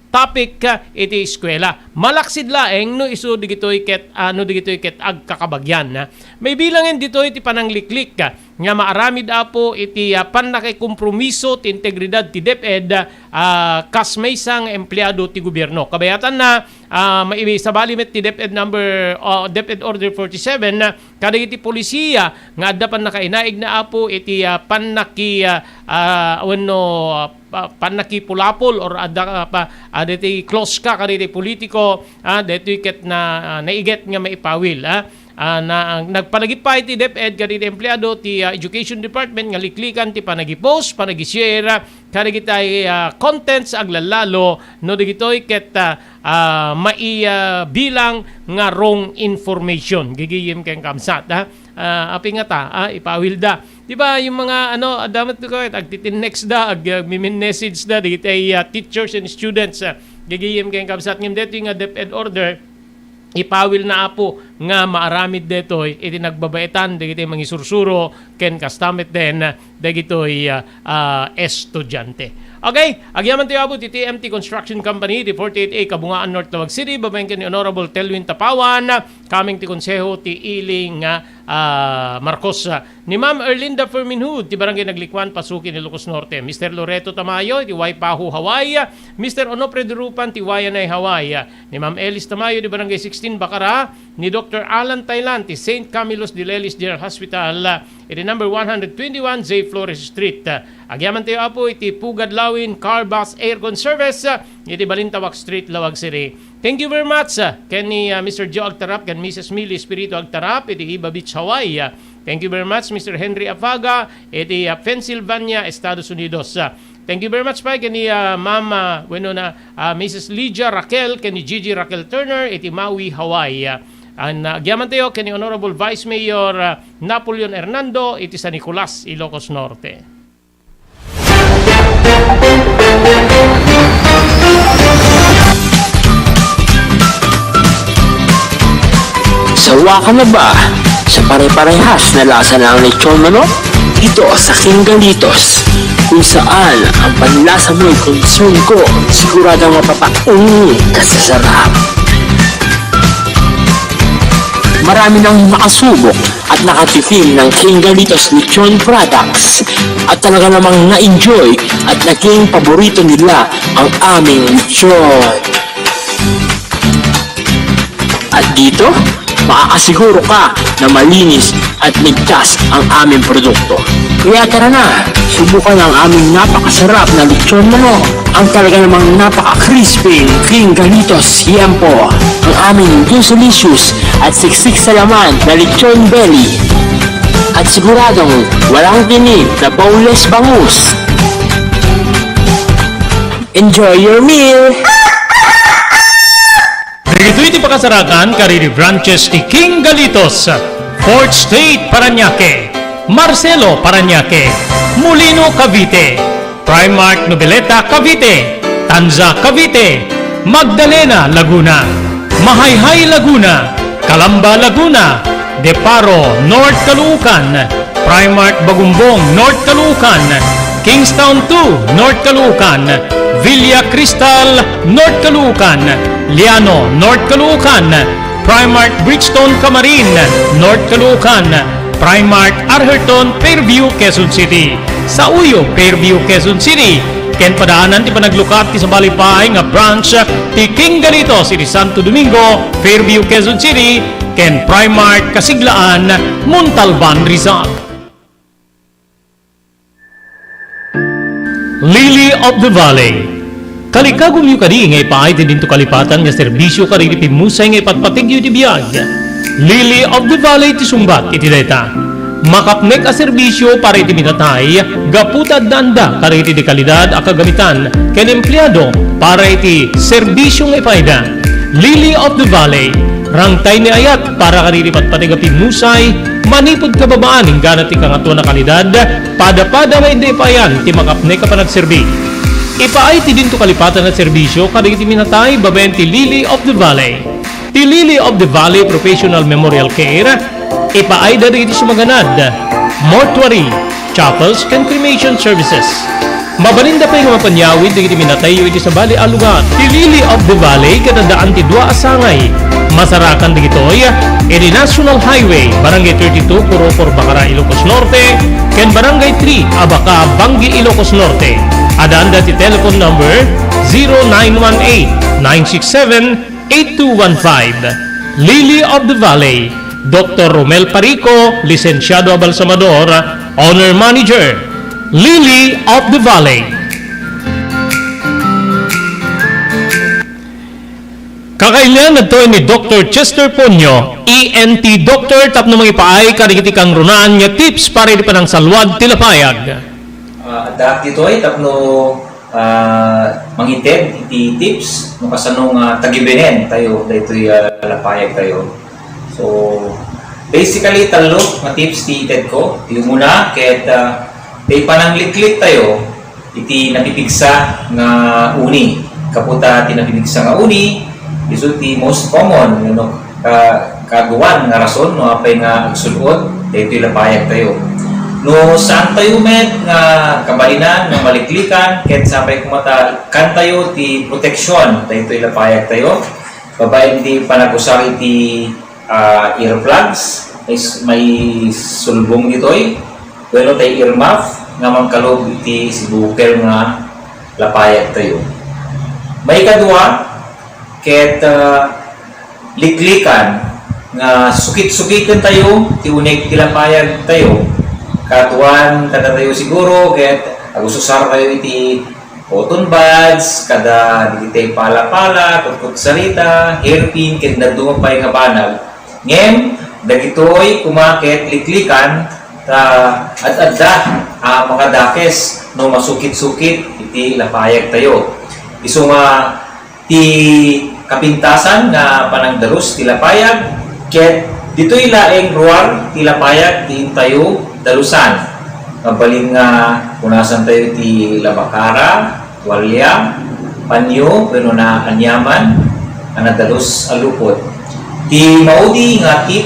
topic iti eskwela. Malaksid laeng no isu digitoy ket agkakabagyan. May bilangin dito iti panangliklik nga maaramid apo iti pannakikompromiso ti integridad ti DepEd kas maysang empleyado ti gobyerno. Kabayatan na maibisabali met ti DepEd DepEd order 47 kadagiti polisiya nga adda pannakainaig na apo iti panakipulapol or aditi close ka kaditi politiko deti ket na naiget nga maipawil nagpalagipay ti DepEd kaditi empleyado ti Education Department nga liklikan ti panagi-post panagi-share kadagiti contents aglalalo no digitoy ket bilang nga wrong information gigiyem ken kamsat api nga ta ipawil da. Di ba yung mga damat ko agtitinext message da digitay teachers and students gigiyem ken kamsat ngem deto nga DepEd order ipawil na apo nga maaramid detoy iti nagbabaitan dagitoy mangisursuro ken kastamit den dagitoy estudyante. Okay, agyaman tayo abot iti TMT Construction Company, di 48A Kabungaan North Tawag City, babaeng ni Honorable Telwin Tapawan, kaming ti konseho ti Iling Marcos. Ni Ma'am Erlinda Ferminhood, ti Barangay Naglikwan, Pasukin, Ilocos Norte. Mr. Loreto Tamayo, ti Waipahu, Hawaii. Mr. Onofre Durupan, ti Wayanay, Hawaii. Ni Ma'am Elis Tamayo, di Barangay 16 Bacara. Ni Dr. Dr. Alan Taylan ti St. Camillus de Lelis General Hospital iti number 121 J. Flores Street. Agyaman tayo apo iti Pugad Lawin Carbox Aircon Service iti Balintawak Street, Lawag City. Thank you very much ken ni Mr. Joe Agtarap ken Mrs. Millie Espiritu Agtarap iti Iba Beach, Hawaii. Thank you very much Mr. Henry Afaga iti Pennsylvania, Estados Unidos. Thank you very much pa kay ni Ma'am Mrs. Lydia Raquel kay ni Gigi Raquel Turner iti Maui, Hawaii. Agyaman tayo kay ni Honorable Vice Mayor Napoleon Hernando iti San Nicolas, Ilocos Norte. Sawa ka na ba sa pare-parehas na lasa ng lechon manok? Ito sa King Galitos, kung saan ang panlasa mo'y concern ko, siguradong mapapaungi ka sa sarap. Marami nang makasubok at nakatikim ng King Galitos lechon products at talaga namang na-enjoy at naging paborito nila ang aming lechon. At dito, makakasiguro ka na malinis at ligtas ang aming produkto. Kaya tara na, subukan ang aming napakasarap na lechon manok. Ang talaga namang napaka-crispy King Galitos Yempo. Ang aming delicious at siksik sa laman na lechon belly. At siguradong walang tinig na boneless bangus. Enjoy your meal! Dito iti pakasarakan kariri branches ti King Galitos, 4th Street, Parañaque, Marcelo, Parañaque, Molino, Cavite, Primark Noveleta, Cavite, Tanza, Cavite, Magdalena, Laguna, Mahayhay, Laguna, Calamba, Laguna, Deparo, North Caloocan, Primark Bagumbong, North Caloocan, Kingstown 2, North Caloocan, Villa Cristal, North Caloocan, Liano, North Caloocan, Primark Bridgestone Camarin, North Caloocan, Primark Arherton, Fairview, Quezon City. Sa Uyo, Fairview, Quezon City. Ken padaanan ti panaglukat ti sa Balipay nga branch ti King Galitos iti Santo Domingo, Fairview, Quezon City. Ken Primark Kasiglaan, Montalban, Rizal. Lily of the Valley. Kalikagum yu kadi ngay paay ti dinto kalipatan nga serbisyo kadi ti pimusay ngay patpatigyo ti biyag. Lily of the Valley ti sumbat iti deta. Makapnek a serbisyo para iti minatay, gaputad danda kadi iti di kalidad a kagamitan ken empleyado para iti serbisyo ngay paida. Lily of the Valley, rangtay ni ayat para kadi iti patpatiga pimusay, manipod kababaan hinggan ti kangato na kalidad, pada-pada nga hindi payan ti makapnek a panagserbi. Ipaay ti dinto kalipatan na serbisyo kada iti minatay babaen ti Lily of the Valley. Ti Lily of the Valley Professional Memorial Care, ipaay dari iti sumaganad, mortuary, chapels, and cremation services. Mabalinda pa yung mapanyawid iti minatay yu iti sa bali alugat. Ti Lily of the Valley kadadaan ti dua asangay. Masarakan digitoy, iti National Highway, Barangay 32, Purocor, Bacara, Ilocos Norte, ken Barangay 3, Abaca, Bangi, Ilocos Norte. Adanda ti telephone number 0918-967-8215. Lily of the Valley, Dr. Romel Parico, Licenciado Abalsamador, Owner Manager, Lily of the Valley. Kakailan nagtoy ni Dr. Chester Ponyo, ENT Doctor, tapno mga ipaay karigiti kang runaan nga tips para di pa ng salwad tilapayag. At dito ay tapno mangitid iti tips no kasano nga tagibenen tayo daytoy lapayag tayo. So basically talo nga tips ti ited ko. Yung muna ket day panangliklik tayo iti napipigsa nga uni. Kaputa ti napipigsa nga uni isu ti most common kagawan nga rason no apay nga agsulod daytoy lapayag tayo. No saan tayo met nga kabalinan nga maliklikan ket sapay kumata kan tayo ti proteksyon daytoy lapayag tayo. Babae ti panagusar iti earplugs may sulbong ditoy. Bueno tay earmuff nga mangkalob iti sibukel nga lapayag tayo. May kadua ket liklikan nga sukit-sukitan tayo, ti unig tilapayag tayo. Katuan kada tayo siguro ket agusosar tayo iti cotton buds, kada digitay pala-pala, kutkut sarita, hairpin, ket nadumapay nga banag. Ngem, dagitoy kumaket liklikan at adda mga dakes no masukit-sukit iti lapayag tayo. Isu nga ti kapintasan nga panangdalus ti lapayag ket ditoy laeng ruar ti lapayag ti tayo dalusan. Mabalin nga punasan tayo ti labakara, tuwalya, panyo, pero na anyaman, anadalus alupot. Ti maudi nga tip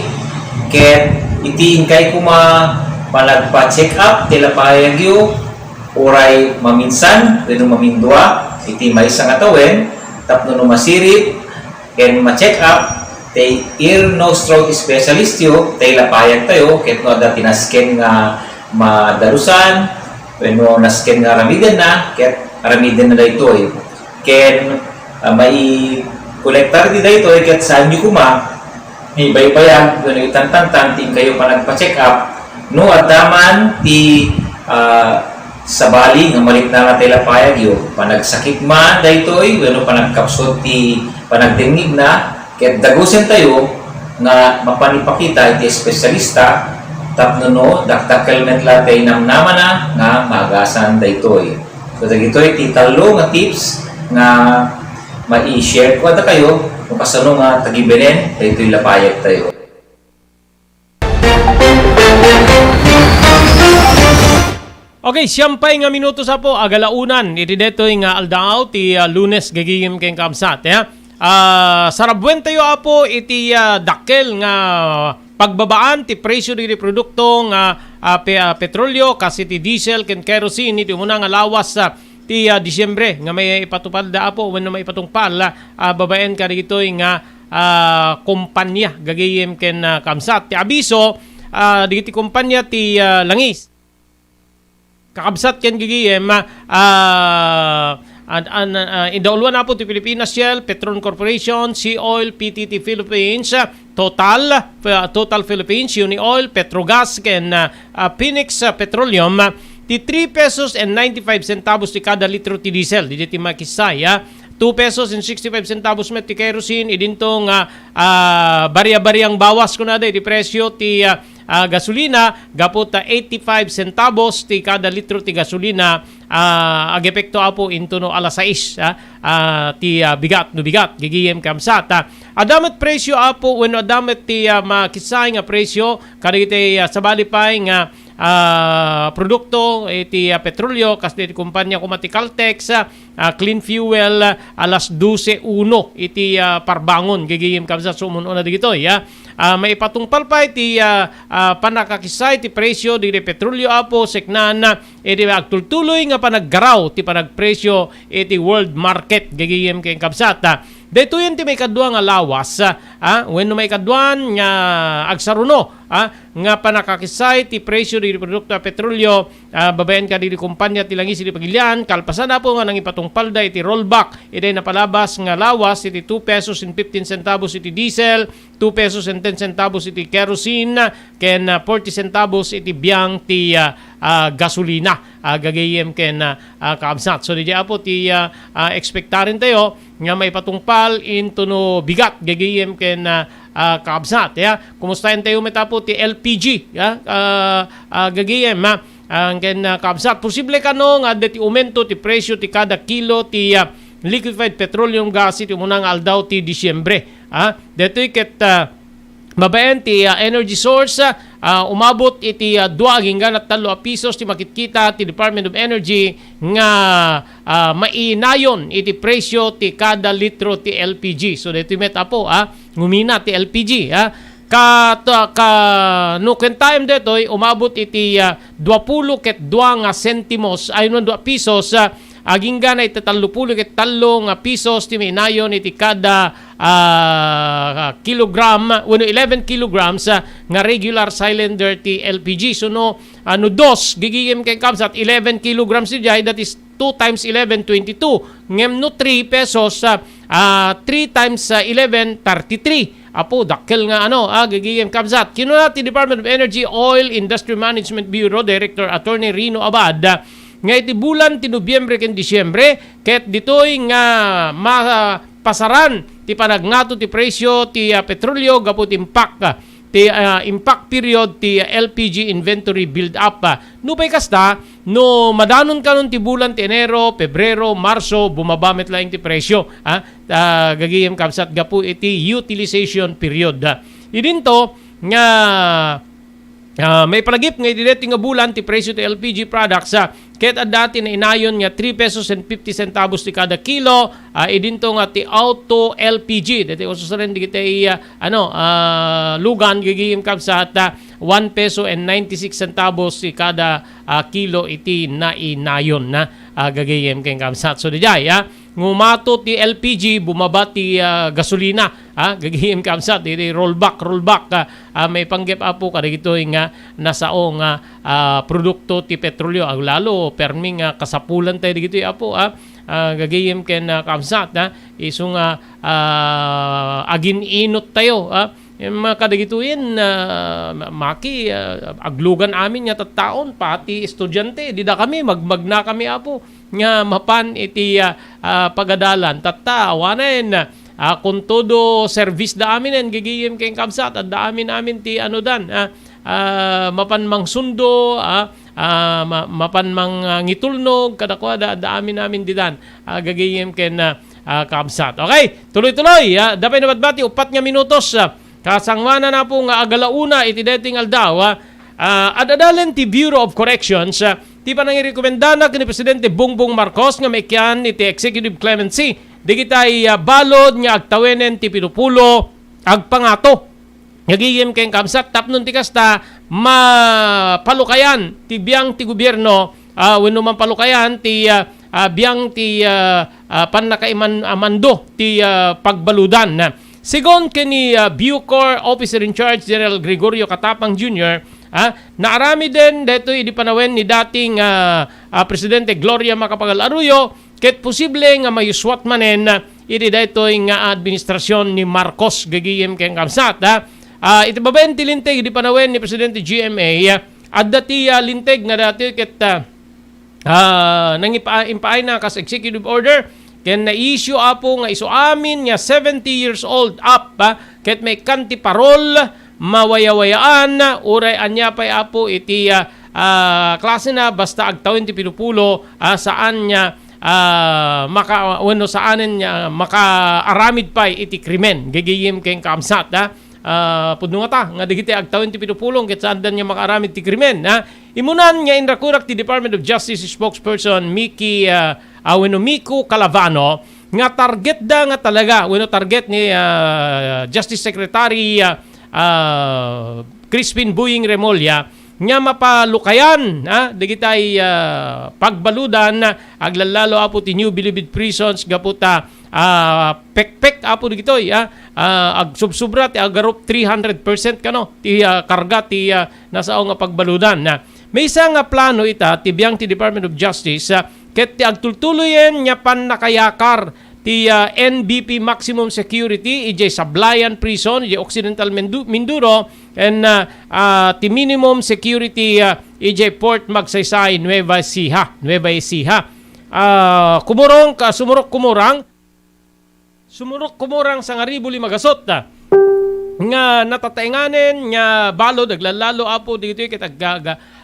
ket iti inkay kuma palagpa-check up ti lapayag yu oray maminsan pero mamindua iti maysa nga tawen tapno no masirip ken ma-check up tay ear nose throat specialist yu tay lapayag tayo ket no ada tinasken nga madalusan wenno nasken nga aramiden na ket aramiden na daytoy ken may kolektar di daytoy ket saan yu kuma ibaybayag wenno itantang ting kayo pa nagpa-check up no adaman ti sabali nga malit na nga lapayag yu panagsakit man daytoy wenno panagkapsot ti panagtingnig na ket dagusen tayo nga mapanipakita iti espesyalista tapno no daktakkel metla tay namnaman na nga magasan daytoy. So dagitoy ti talo nga tips nga mai-share ko ada kayo kung kasano nga tagibenen daytoy lapayag tayo. Okay, siyempre nga minuto sa po, agalaunan, iti detoy nga aldao, ti Lunes gagigim keng kamsat. Sarabwen tayo apo, iti dakkel nga pagbabaan, ti presyo di produkto nga petrolyo, kasi ti diesel, ken kerosene, iti muna nga lawas ti Disyembre, nga may ipatupal da apo, when may ipatungpal, babaen ka ditoy nga kumpanya, gagigim ken kamsat. Ti abiso, digiti kumpanya ti langis. Kakabsat ken gigiem idauluan na po ti Pilipinas Shell, Petron Corporation, Sea Oil, PTT Philippines, Total Philippines, Uni Oil, Petrogas ken Phoenix Petroleum ti 3 pesos and 95 centavos ti kada litro ti diesel di ti makisay 2 pesos and 65 centavos met ti kerosene idintong barya-baryang bawas ko na di presyo ti gasolina gapota 85 centavos ti kada litro ti gasolina agepekto apo into no alas 6 ti bigat gigiem kamsat adamet presyo apo when adamet ti makisay nga presyo kadagiti sabali pay nga produkto iti petrolyo kasdi ti kumpanya kumati Caltex clean fuel alas 12:01 iti parbangon gigim kamsa sumuno na digitoy may patungpal pa iti panakakisay ti presyo di petrolyo apo seknan iti agtultuloy nga panaggaraw ti panagpresyo iti world market gigim keng kamsat dito yun ti may kadwa nga lawas when may kadwan nga agsaruno nga panakakisay ti presyo di produkto petrolyo babayan ka di kumpanya ti langis iti pagilian kalpasan na po nga nang ipatungpal da iti rollback iti napalabas nga lawas iti 2 pesos and 15 centavos iti diesel 2 pesos and 10 centavos iti kerosene ken 40 centavos iti biang ti gasolina gagayem ken kaabsat so di apo ti ekspektarin tayo nga may patungpal into no bigat gagayem ken kaabsat kumustahin tayo metapo ti LPG gagayem ang ken kaabsat posible kano nga deti aumento ti presyo ti kada kilo ti liquefied petroleum gas iti munang aldaw ti Disyembre detoy ket babaen ti energy source umabot iti 2 hanggang 3 pesos ti makikita ti Department of Energy nga mainayon iti presyo ti kada litro ti LPG so dito meta po ngumina ti LPG no ken time detoy umabot iti 20 ket 2 nga sentimos ayno 2 pesos aging gana iti 30 ket 3 nga pesos ti minayon iti kada kilogram 11 kilograms nga regular cylinder ti LPG so no dos gigigim kay kamsat 11 kilograms ti jay that is 2 times 11 22 ngem no 3 pesos 3 times 11 33 apo dakkel nga gagayem kabsat. Kinuna ti Department of Energy Oil Industry Management Bureau Director Attorney Rino Abad nga iti bulan ti Nobyembre ken Disyembre ket ditoy nga mapasaran ti panagnato ti presyo ti petrolyo gapu ti impact period ti LPG inventory build up. Nupay kasta no madanon kanon ti bulan ti Enero, Pebrero, Marso bumabamit laing ti presyo gagayem kabsat gapu iti utilization period. Idinto nga may palagip nga idileti nga bulan ti presyo ti LPG products ket dati na inayon nga 3 pesos and 50 centavos ti kada kilo. Idinto nga ti auto LPG dati ususaran di kita lugan gigim kabsat 1 peso and 96 centavos ti kada kilo iti na inayon na gagayem ken kabsat. So dijay ngumato ti LPG bumaba ti gasolina gagayem kabsat iti rollback may panggep apo kada gitoy nga nasaong produkto ti petrolyo lalo perming kasapulan tayo digitoy apo gagayem ken kabsat isung agin inot tayo mga kadagituin maki aglugan amin nga tattaon pati estudyante di da kami magmagna kami apo nga mapan iti pagadalan tatta awanen kung todo service da amin gigiyem ken kabsat at da amin ti mapan mang sundo mapan mang ngitulnog kadakwada da amin didan gagayem ken kabsat. Okay, tuloy-tuloy dapay nabatbati 4 nga minutos kasangwana na po nga agalauna iti dating aldaw adadalen ti Bureau of Corrections ti panangirekomendana ni Presidente Bongbong Marcos nga maikyan iti executive clemency digitay balod nga agtawenen ti pinupulo agpangato ngagiyem ken kabsat tapnon ti kasta mapalukayan ti biyang ti gobyerno wenno man palukayan ti biyang ti panakaiman-amando ti pagbaludan. Sigon kini Bucor Officer in Charge General Gregorio Katapang Jr. Naarami din dito idipanawen ni dating Presidente Gloria Macapagal Arroyo ket posible nga mayuswat manen iti dito nga administrasyon ni Marcos gagiyem ken kabsat. Iti babaen ti linteg idipanawen ni Presidente GMA at dati linteg nga dati ket nangipaay na kas executive order ken na-issue apo nga iso amin nga 70 years old up ket may kanti parol mawayawayaan uray anya pay apo iti klase na basta agtawin ti pinupulo saan nya saanen nya makaaramid pay iti krimen gagayem ken kabsat pudno nga digiti agtawin ti pinupulong ket saan nya makaaramid ti krimen imunan nga inrakurak ti Department of Justice spokesperson Miko Calavano nga target nga talaga target ni Justice Secretary Crispin Buing Remulla nga mapalukayan digitay pagbaludan aglalalo apo ti New Bilibid Prisons gaputa pekpek apo digitoy agsubsubra ti agarop 300% kano ti karga ti nasao nga pagbaludan may isa nga plano ita ti biyang ti Department of Justice ket ti agtultuloyen nya nakayakar ti NBP Maximum Security ije Sablayan Prison ije Occidental Mindoro and ti Minimum Security ije Port Magsaysay Nueva Ecija sumurok kumurang sa ngaribo limagasot nga natataenganen nga balod aglalalo apo dito ket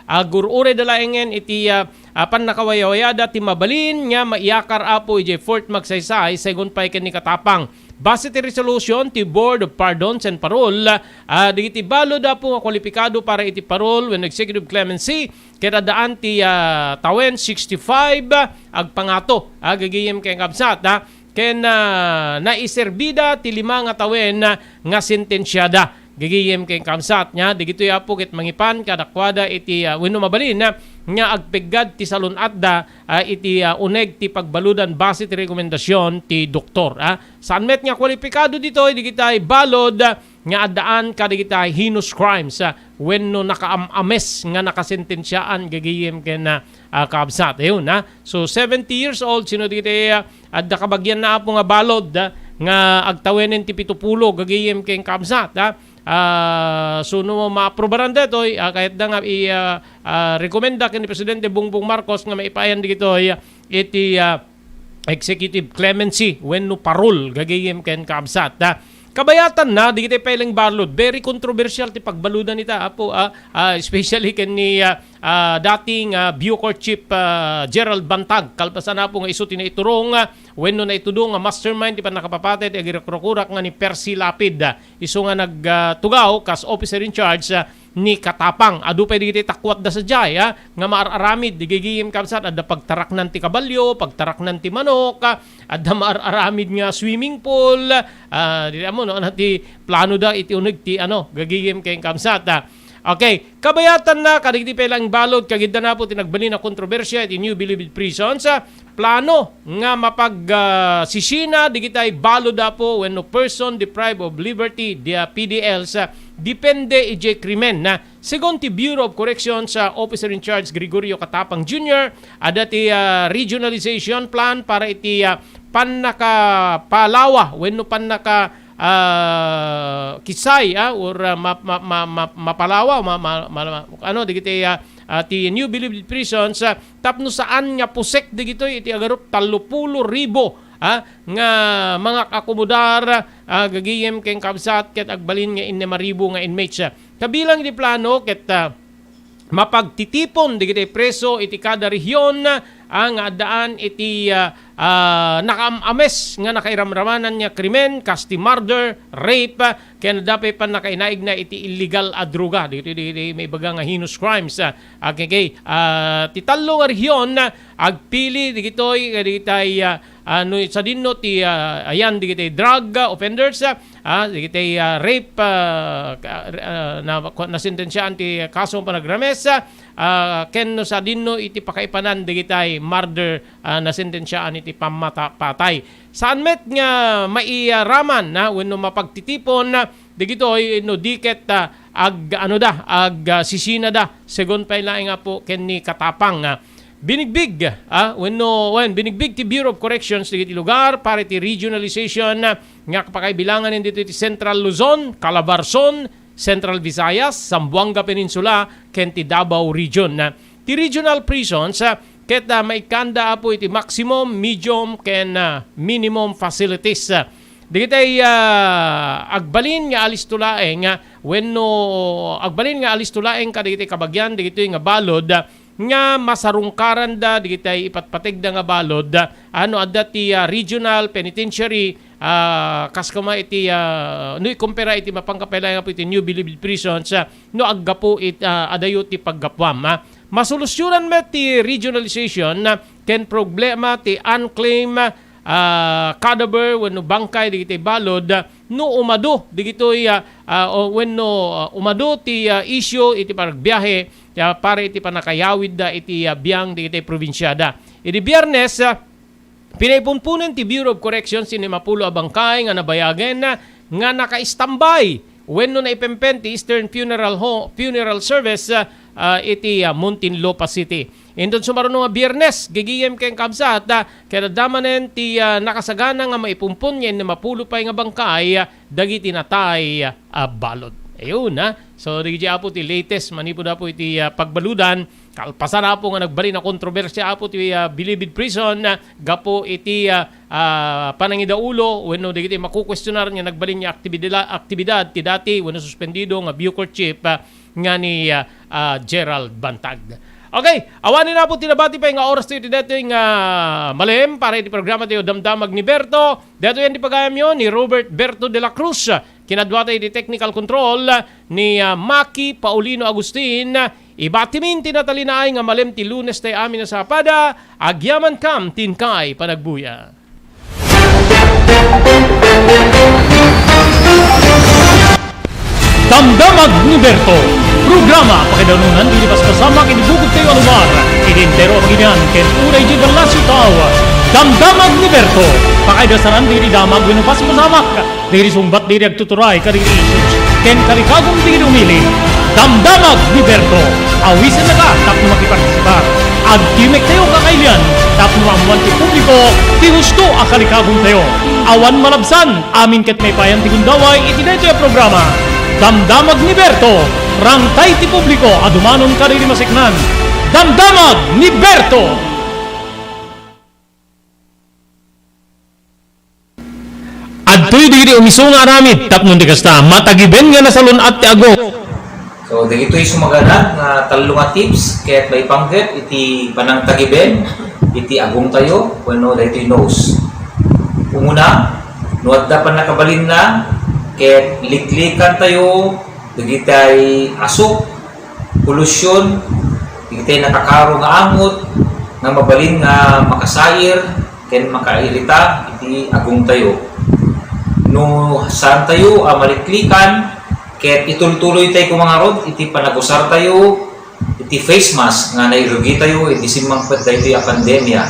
agurure dalaengen iti pannakawayawayada ti mabalin nga maiyakar apo ije Fort Magsaysay segon pay ken ni Katapang base ti resolution ti Board of Pardons and Parole digiti balod apo nga kwalipikado para iti parole when executive clemency ket adaan ti tawen 65 agpangato gagayem ken kabsat ken naiserbida ti 5 nga tawen nga sentensyada gigiyem ken kamsat nya digitoy apo ket mangipan kadakwada iti wenno mabalin nga agpeggad ti salunadda iti uneg ti pagbaludan base ti rekomendasyon ti doktor saan met nga kwalipikado ditoy digitay balod nga addaan kadigitay heinous crimes wenno nakaames nga nakasentensyaan gigiyem ken kabsat ayun so 70 years old sino digitay adda kabagyan na apo nga balod nga agtawenen ti 70 gagayem ken kabsat so no maaprobaran detoy kahit da nga rekomenda ken ni Presidente Bongbong Marcos nga maipayan digitoy iti executive clemency wenno parol gagayem ken kabsat kabayatan na di kita pailing balod very controversial ti pagbaludan nita apo especially ken ni dating Bucor Chief Gerald Bantag kalpasan na po nga iso tinaiturong wenno na itudong nga mastermind ti panakapapatay ti agirokrokurak nga ni Percy Lapid iso nga nagtugaw kas officer in charge ni Katapang adu pay digiti takwat da sadjay nga maararamid digigim kamsat adda pagtaraknan ti kabalyo pagtaraknan ti manok adda maararamid nga swimming pool di mo no ti plano da iti unig ti gagigim kay kamsat okay, kabayatan na kadigdi pa lang balod kagida na po tinagbali na kontrobersya iti New Bilibid Prisons plano nga mapag digitay balod da po when no person deprived of liberty the PDLs depende ije krimen na segon ti Bureau of Corrections Officer in Charge Gregorio Katapang Jr. ada ti regionalization plan para iti pannakapalawa wenno pannaka kisay or mapalawa digiti ti New Bilibid Prisons tapno saan nga pusek digito iti agarup 30,000 nga mga akomodar gagiyem ken kabsat ket agbalin nga 6,000 nga inmates kabilang iti plano ket mapagtitipon digiti preso iti kada rehiyon ang adaan iti nakaames nga nakairamramanan niya krimen, kasti murder, rape, kaya dapat pa nakainaig na iti illegal a droga. Dito may baga nga heinous crimes. Titalo nga rehiyon agpili digitoy digitay sa dinno ti ayan digitay drug offenders digitay rape na sentensyaan ti kaso panagrames ken sa dinno iti pakaipanan digitay murder na sentensyaan iti pamatay. Saan met nga mairaman wenno mapagtitipon digitoy no diket sisina da segon pa ilaing nga po ken ni Katapang binigbig binigbig ti Bureau of Corrections ti lugar para ti regionalization nga pakaibilangan dito ti Central Luzon, Calabarzon, Central Visayas, Zamboanga Peninsula, ken ti Davao Region. Ti regional prisons ket maikanda po iti maximum, medium, ken minimum facilities. Digitay agbalin nga alistulaeng wenno agbalin nga alistulaeng kadigitay kabagyan digitoy nga balod nga masarungkaran da digitay ipatpatig da nga balod adda ti regional penitentiary kaskama iti no ikumpara iti mapangkapela nga po iti New Bilibid Prisons no aggapo adayo ti paggapwam masolusyonan met ti regionalization ken problema ti unclaimed cadaver wenno bangkay digiti balod no umado digitoy wenno umado ti issue iti paragbiyahe para iti panakayawid da iti biyang digiti probinsyada. Iti Biyernes pinaypunpunen ti Bureau of Corrections ini mapulo a bangkay nga nabayagen nga naka-standby wenno na ipempen ti Eastern Funeral Service iti Muntinlupa City. Indon sumaruno nga Biyernes gigiyem ken kabsat kaya damanen ti nakasagana nga maipumpun yen na mapulo pay nga bangkay dagiti natay balod. Ayun so digiti apo ti latest manipo da po iti pagbaludan kalpasan na po nga nagbali na kontrobersya apo ti Bilibid Prison gapo iti panangidaulo wenno digiti makukwestiyonar nga nagbalin niya aktibidad ti dati wenno suspendido nga Bucor Chief nga ni Gerald Bantag. Okay, awanin na po tinabati pa yung oras tayo dito yung malem para iti programa tayo Damdamag ni Berto. Dito yan di pagayam yun ni Robert Berto de la Cruz. Kinadwata yung technical control ni Maki Paulino Agustin. Ibatimin tinatalinaay nga malem ti Lunes tayo amin na sapada. Agyaman kam tinkay panagbuya. Damdamag ni Berto. Programa pakidanunan dilipas kasama kinibugod kayo alumar. Idintero ang inyan ken unay di balasyo tawa. Damdamag ni Berto. Pakaidasaran diri damag winupas masamak. Diri sumbat diri agtuturay kadiri issues. Ken karikagong diri umili. Damdamag ni Berto. Awisan na ka tapno makipartisipar. agtimek tayo kakailian, tapno amuan ti publiko, ti husto akalikagong tayo. Awan malabsan, amin ket may payang ti gundaway, iti daytoy a programa. Damdamag ni Berto, rangtay ti publiko, adumanon kariri masiknan. Damdamag ni Berto! Adtoy digiti umisong nga aramid, tapnon di kasta, matagiben nga nasalon at ti ago. So dagitoy sumaganat nga talo nga tips ket may pangget iti panang tagiben iti agong tayo wenno daytoy nose. Umuna, no adda pa nakabalin na ket liklikan tayo dagitay asok, polusyon, dagitay nakakaro nga amot nga mabalin nga makasayir ken makairita iti agong tayo. No saan tayo maliklikan ket itultuloy tayo kumangarod iti panagusar tayo iti face mask nga nairugi tayo iti simangpet daytoy a pandemya.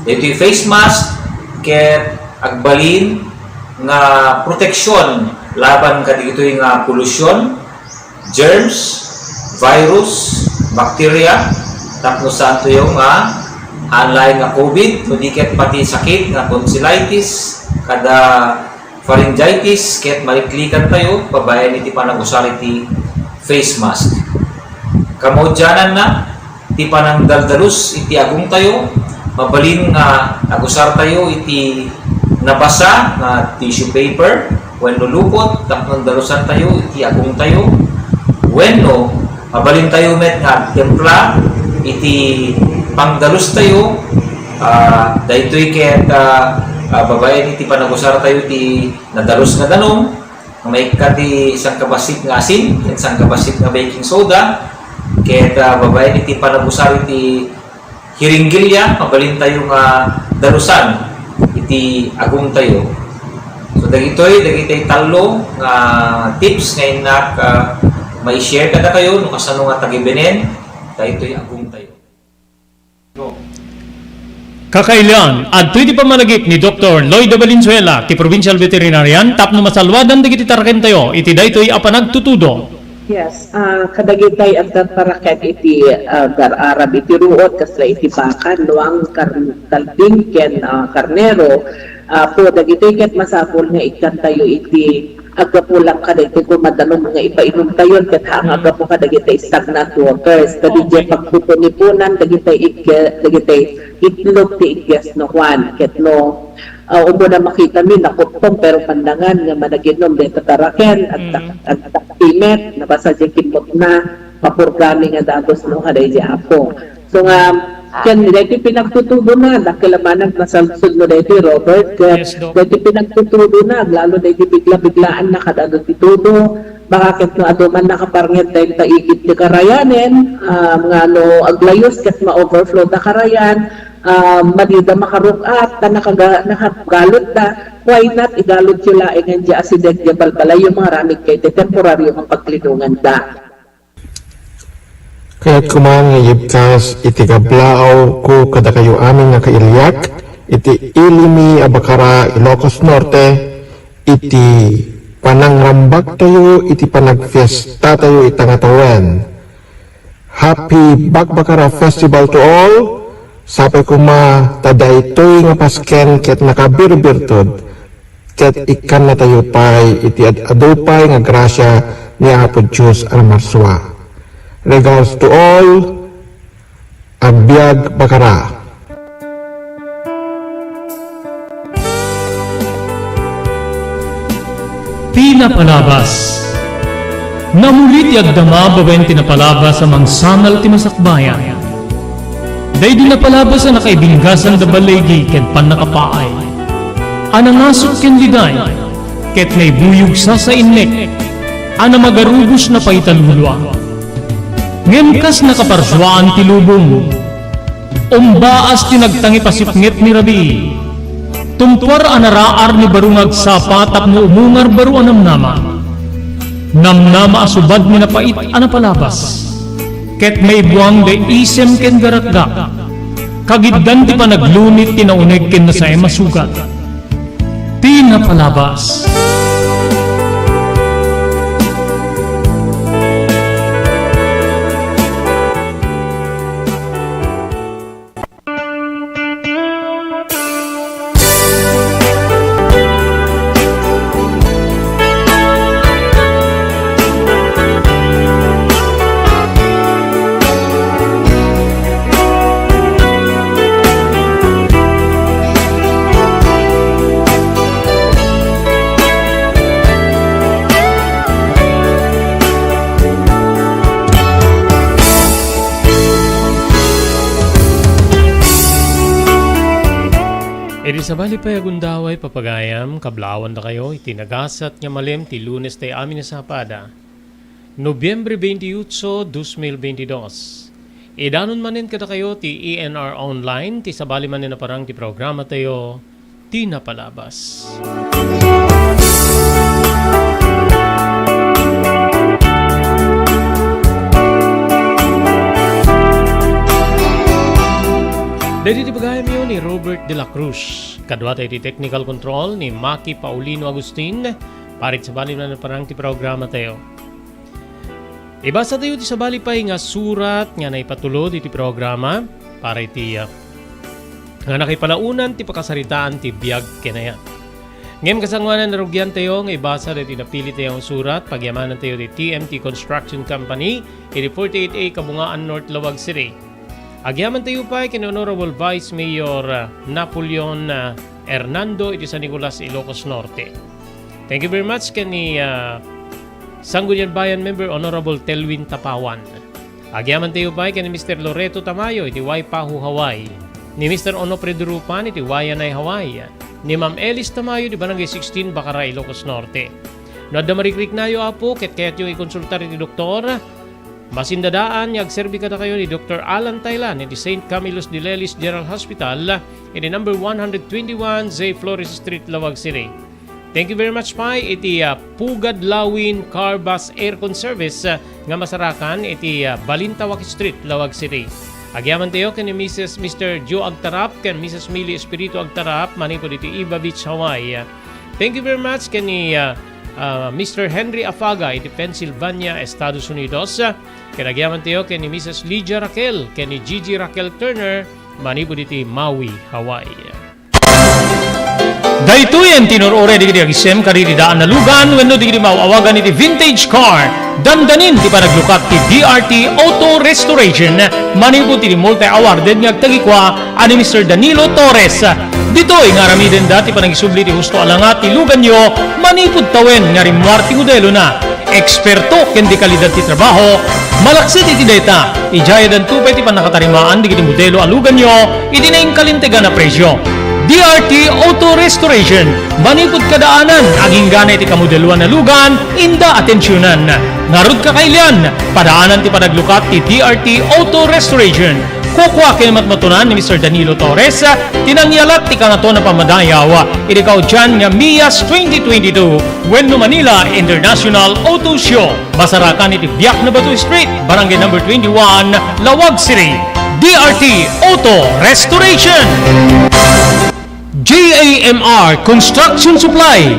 Daytoy face mask ket agbalin nga proteksyon laban kadagitoy nga polusyon, germs, virus, bacteria, tapno saan tayo nga anlay nga COVID, tudiket pati sakit nga tonsillitis, kada pharyngitis, ket maliklikan tayo, babayan iti panagusar iti face mask. Kamodyanan na, iti panangdaldalus iti agong tayo, mabalin nga agusar tayo iti nabasa nga tissue paper, wenno lupot, tapno dalusan tayo iti agong tayo, wenno mabalin tayo met nga templa iti pangdalus tayo, daytoy ket babayan iti panagusar tayo iti nadalus nga danom may kati isang kabasit nga asin isang kabasit nga baking soda ket babayan iti panagusar iti hiringgilya mabalin tayo nga dalusan iti agong tayo. So dagitoy talo nga tips nga inak mai-share kada kayo no kasano nga tagibenen daytoy agong tayo. Kakailan, adtoy di pamanagip ni Dr. Lloyd Valenzuela, ti Provincial Veterinarian, tapno masalwadan dagiti taraken tayo, iti daytoy a panagtutudo. Yes, kadagitay ang taraket iti gar-arab iti ruot kasla iti bakan, luang kalbing ken karnero, po dagitay ket masapol nga ikan tayo iti agapulang kada iti kumadalong nga ipainom tayo ket ang agapo kadagitay stagnant waters kadagitay pagpupunipunan dagitay itlog ti ikyas no Juan ket no umo na makita mi nakutong pero pandangan nga managinom dito taraken at taktimet nabasa di kimot na mapurgami nga dagos no haday di apo so nga ken dito pinagtutubo na dakilamanan nasalsud mo dito Robert Yes, Doc. dito pinagtutubo na lalo dito bigla-biglaan na kadado titudo bakit no aduman nakaparnget tayong taikit ni karayanen nga no aglayos ket ma-overflow na karayan madida makarukat na nakagalot na why not igalot sila nga di asidek di balbalay yung mga ramig kay temporaryo ang paglinungan da. Kaya't kumaan nga yibkas iti kablaaw ko kada kayo amin nga kailyak, iti ilimi abakara Ilocos Norte, iti panangrambak tayo, iti panagfiesta tayo itangatawen. Happy Bakbakara Festival to all, sapay kuma tadaytoy nga pasken ket nakabirbirtod, ket ikan na tayo pay, iti adupay nga grasya ni Apo Diyos Almarswa. Regards to all, Agbyag Bakara. Pinapalabas. Namulit yagdama bawen tinapalabas amang sangal ti masakbayan. Day di napalabas ang nakaibinggasan da balegi ken pan nakapaay. Anangasok ken liday, ket may buyog sa inlek, ana magarubos na paitalulwa. Ngemkas nakaparswaan ti lubong, umbaas tinagtangi pasipnget ni Rabi, tumpar anaraar ni barungag sapa tapno umungar baru anamnama, namnama asubad ni napait anapalabas, ket may buwang de isem ken garakdak, kagiddan ti panaglunit tinaunig ken nasay masugat, tinapalabas. Edi sa bali pa agundaway papagayam, kablawan na kayo, itinagasat nga malim ti Lunes tayo amin na sapada. Nobyembre 28, 2022. Idanon manin kada kayo ti ENR Online, ti sabali manin na parang ti programa tayo, ti napalabas. Dahil iti bagayam yun ni Robert de la Cruz. Kadwa tayo ti technical control ni Maki Paulino Agustin. Parit sa bali na parang ti programa tayo. Ibasa tayo ti sabali pa nga surat nga naipatulod iti programa. Para iti nga nakipalaunan ti pakasaritaan ti biyag kenaya. Ngem kasangwanan na rugyan tayo nga ibasa iti napili tayo ang surat. Pagyamanan tayo ti TMT Construction Company. Iti 48A Kabungaan North Lawag City. Agyaman tayo pa kay Honorable Vice Mayor Napoleon Hernando iti San Nicolas, Ilocos Norte. Thank you very much kani Sangguniang Bayan Member Honorable Telwin Tapawan. Agyaman tayo pa kay Mr. Loreto Tamayo iti Waipahu, Hawaii. Ni Mr. Ono Predrupan iti Wayanay, Hawaii. Ni Ma'am Elis Tamayo di Barangay 16 Bacara, Ilocos Norte. No adda marikrik nayo apo ket kayat yung ikonsultar iti doktor. Masindadaan, yagserbi kada kayo ni Dr. Alan Taylan iti St. Camillus de Lelis General Hospital iti number 121 Z. Flores Street, Lawag City. Thank you very much pa iti Pugad Lawin Car Bus Aircon Service nga masarakan iti Balintawak Street, Lawag City. Agyaman tayo kani Mr. Joe Agtarap ken Mrs. Millie Espiritu Agtarap manipod iti Iba Beach, Hawaii. Thank you very much kani Mr. Henry Afaga iti Pennsylvania, Estados Unidos. Kinagyaman tayo kay ni Mrs. Lydia Raquel, kay ni Gigi Raquel Turner, manipod iti Maui, Hawaii. Daytoyen tinurore di kiti agisem kariti daan na lugan wenno di kiti mauawagan iti vintage car. Dandanin ti panaglukat ti DRT Auto Restoration manipod iti multi-awarded nga agtagikwa ani Mr. Danilo Torres. Ditoy nga ramiden dati panagisubli ti husto alangat ti lugan nyo manipod tawen nga rimwarti modelo na. Eksperto ken di kalidad ti trabaho, malaksit iti data, ijaya dan tupay ti panakatarimaan di kiti modelo alugan nyo, iti naing kalintegan na presyo. DRT Auto Restoration, manipod kadaanan, aging gana iti kamodeluan na lugan, inda atensyonan. Narod ka kailian, padaanan ti panaglukat ti DRT Auto Restoration. Kukwa kay matmatunan ni Mr. Danilo Torres, tinangyalat ti kangato na pamadayaw, irikaw dyan nga Mias 2022, Wenno Manila International Auto Show. Basarakan iti Biak na Batu Street, Barangay number 21, Lawag City. DRT Auto Restoration. JAMR Construction Supply.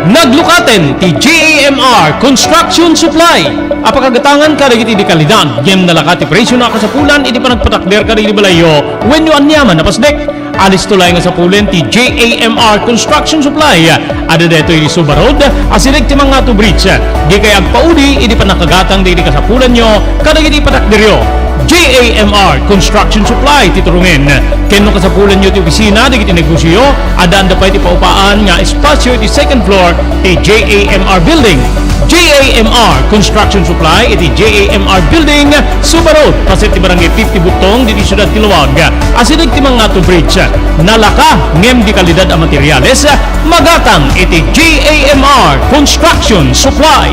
Naglukaten ti JAMR Construction Supply. Apakagatangan ka iti di kalidad. Gem nalakat ti presyo na kasapulan iti panagpatakder ka iti balayo. Wenno anyaman napasdek. Alis tulay nga sa pulen ti JAMR Construction Supply. Ada deto iti Subarod. Asilig ti mga to bridge. Di kay agpaudi iti panakagatang di iti kasapulan nyo. Kada iti patakderyo. JAMR Construction Supply titurungin. Kenno kasapulan nyo ti opisina di kiti negosyo, adaan da pa iti paupaan nga espasyo iti second floor ti JAMR Building. JAMR Construction Supply iti JAMR Building, Subarod, pasit ti Barangay 50 Butong diti Syudad ti Luwag. Asinig ti mga to bridge. Nalaka ngem di kalidad a materyales, magatang iti JAMR Construction Supply.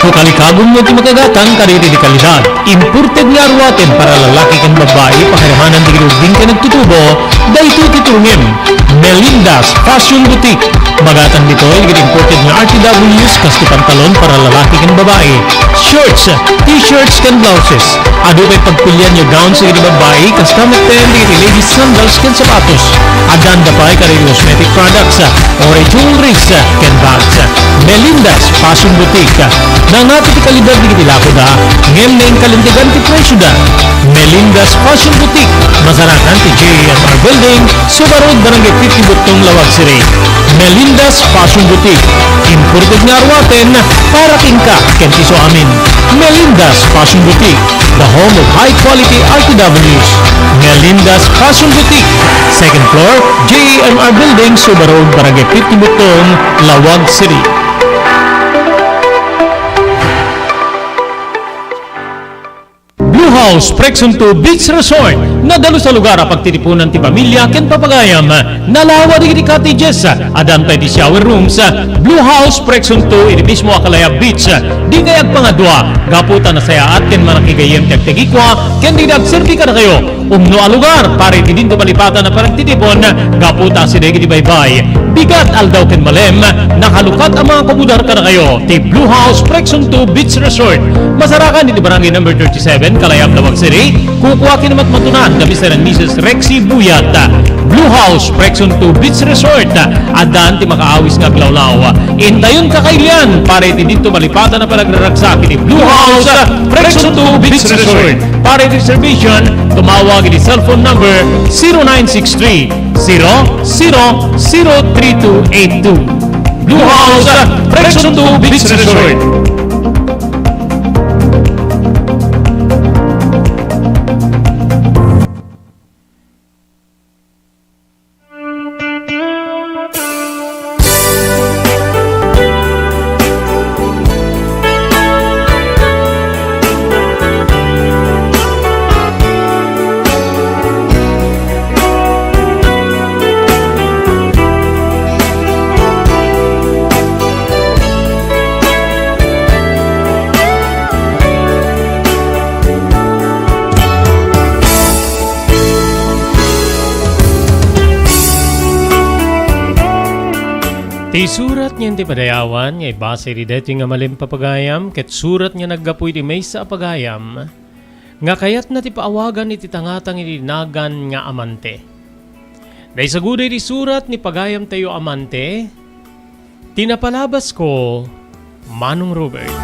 Kalikagong mo ti makagatang kariti di kalidad. Imported nga arwaten para lalaki kang babae pakiramanan di girugding ka nagtutubo, dahito titurungin. Melinda's Fashion Boutique. Magatang dito ay imported nga RTWs kas ti pantalon para lalaki kang babae. Shorts, t-shirts kan blouses. Ado kay pagpilyan yung gowns sa babae kas kameten di ladies sandals kan sapatos. Adan da pa kariti cosmetic products, or jewelries kan bags. Melinda's Fashion Boutique. Nangati ti kalidad di kitilako da, ngem na yung kalintigan ti presyo da. Melinda's Fashion Boutique, masarakan ti JAMR Building, Subarod, Barangay 50 Butong, Lawag City. Melinda's Fashion Boutique, imported nga arwaten, para king ka, kentiso amin. Melinda's Fashion Boutique, the home of high quality RTWs. Melinda's Fashion Boutique, second floor, JAMR Building, Subarod, Barangay 50 Butong, Lawag City. House Prection 2 Beach Resort nadalo sa lugar a pagtitipunan ti pamilya ken papagayam nalawa di cottages adan ti shower rooms. Blue House Prection 2 iti mismo Akalaya Beach di kayag pangadwa gaputa na sayaat ken manakigayem ti agtegikwa ken di nagserbi ka na kayo umno a lugar pare ti dinto malipatan na parang titipon gaputa si degi di baybay bigat aldaw ken malem nakalukat ang mga kabudar ka na kayo ti Blue House Prection 2 Beach Resort masarakan iti barangay number 37 Kalayab Lawag City kukuha kinamat matunan kami sa Mrs. Rexy Buyat. Blue House Prection 2 Beach Resort adan ti makaawis nga glawlaw intayon kakailan pare ti dito malipatan na panagraragsak iti Blue House Prection 2 Beach Resort pare ti reservation tumawag iti cellphone number 0963 003282. Blue House Prection 2 Beach Resort. Ti surat niya ti padayawan, niya base ri deti nga malim papagayam, ket surat niya naggapuy ti may sa apagayam, nga kayat na ti paawagan iti tangatang itinagan nga amante. Dahil sa guday ti surat ni pagayam tayo amante, tinapalabas ko, Manong Robert.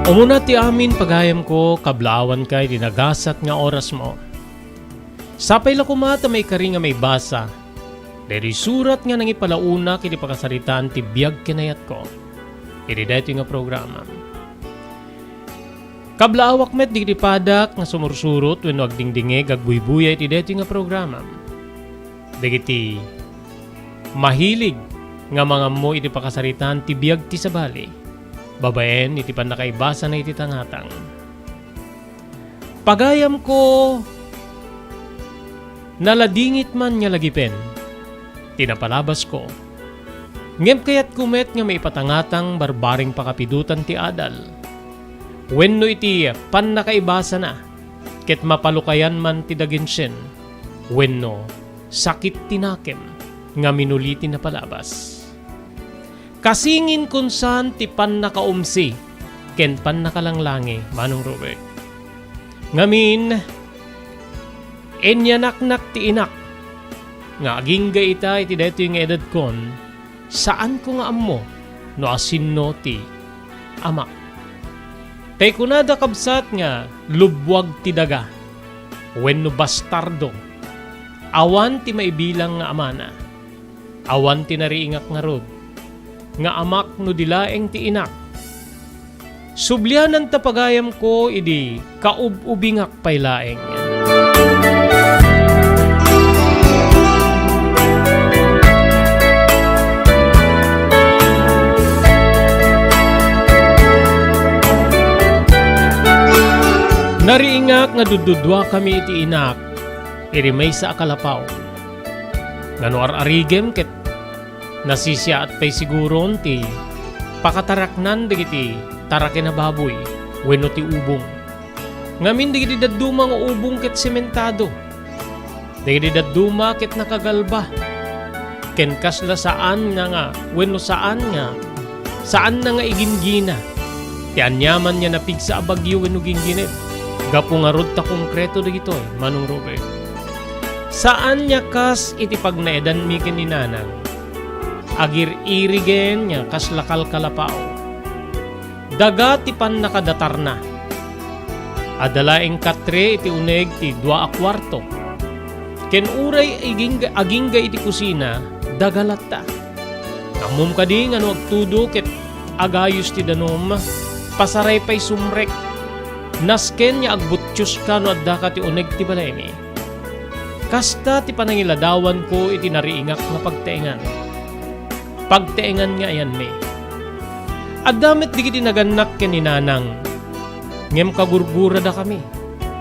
Umuna ti amin pagayam ko, kablawan kay dinagasat nga oras mo. Sapay la kumata may kari nga may basa. Deri surat nga nang ipalauna kiti pakasaritaan ti biyag kinayat ko. Iti dito nga programa. Kablaawak met di padak nga sumursurot wenno agdingdinge gagbuybuya iti dito nga programa. Dagiti mahilig nga mga mo iti pakasaritaan ti biyag ti sabali. Babaen, iti pan nakaibasa na iti tangatang. Pagayam ko, naladingit man nga lagipen, tinapalabas ko. Ngem kayat kumet nga may patangatang barbaring pakapidutan ti adal. Wenno iti pan nakaibasa na, ket mapalukayan man ti daginsen, wenno sakit tinakem nga minuli tinapalabas. Kasingin kun saan ti pan nakaumsi, ken pan nakalanglangi, Manong Robert. Ngamin, enyanaknak ti inak, nga agingga ita iti deto yung edad kon, saan ko nga ammo, no asinno ti ama. Tay kunada kabsat nga, lubwag ti daga, wenno bastardo, awan ti maibilang nga amana, awan ti nariingak nga rod, nga amak no dilaeng ti inak. Sublianan tapagayam ko idi kaub-ubingak paylaeng. Nariingak nga dududwa kami iti inak, irimay sa akalapaw. Ngano arigem ket nasisya at pay siguron ti pakataraknan digiti taraken na baboy wenno ti ubong. Ngamin digiti dadduma nga ubong ket sementado. Digiti dadduma ket nakagalba. Ken kasla saan nga wenno saan na nga igingina. Ti anyaman niya napigsa a bagyo wenno ginginet. Gapo nga rod ta konkreto digitoy, Manong Robert. Saan niya kas iti pagnaedan mi ken ni nanang? Agir irigen niya kaslakal kalapao. Daga ti pan nakadatar na. Adalaeng katre iti uneg ti 2 a kwarto. Ken uray agingga iti kusina, dagalatta. Namum kadi nga no agtudo ket agayos ti danom, pasaray pa'y sumrek, nasken niya agbutsyos ka no adda ka ti uneg ti balay mi. Kasta ti panangiladawan ko iti nariingak nga pagtaengan. Pagtaengan nga ayan mi. Adamit di kiti naganak ken ni nanang. Ngem kagurgura da kami.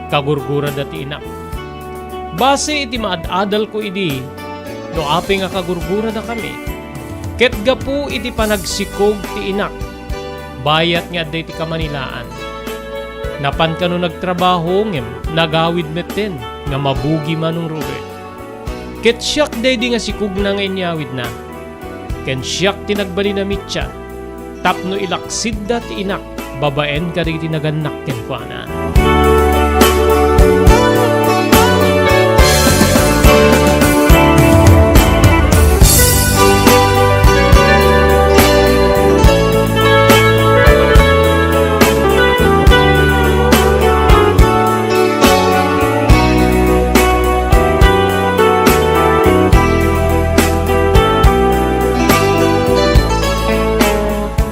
Kagurgura da ti inak. Base iti maadadal ko idi, no api nga kagurgura da kami. Ket gapu iti panagsikog ti inak. Bayat nga adda iti kamanilaan. Napan ka no nagtrabaho ngem nagawid metten nga mabugi manong Robert. Ket siyak day di nga sikog na nga inyawid na. Ken siyak tinagbali na mitya. Tapno ilaksid da ti inak. Babaen ka rin tinaganak ken kuana.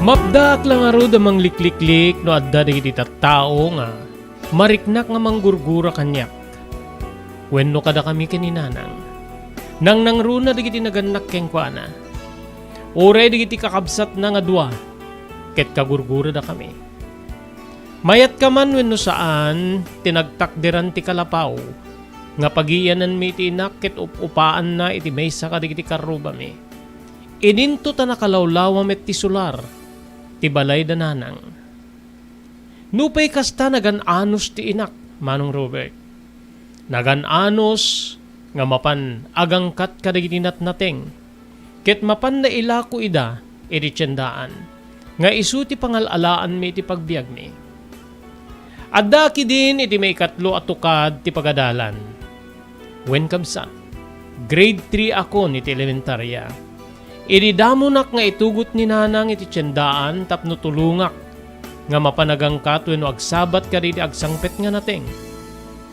Mapdaak lang aro damang likliklik no adda digiti tattao nga mariknak nga manggurgura kanyak. Wenno kada kami kininanang. Nang nangruna digiti naganak ken kuana. Oray digiti kakabsat na nga dua. Ket kagurgura da kami. Mayat ka man wenno saan tinagtakderan ti kalapaw. Nga pagiyanan mi ti inak ket upaan na iti maysa ka digiti karuba mi. Ininto ta nakalawlawam et ti sular. Tibalay dananang. Nupay kasta nagan-anos ti inak, manong Robert. Nagan-anos nga mapan agangkat kadagitinat nateng. Ket mapan na ilako ida, iti tiyandaan. Nga isu ti pangalalaan mi iti pagbiag mi. Adaki din iti may ikatlo at tukad ti pagadalan. When kamsat, grade 3 ako ni ti elementarya. Iridamonak nga itugot ni nanang iti tiyandaan tapno tulungak nga mapanagangkat wenno agsabat ka rin agsangpet nga nateng.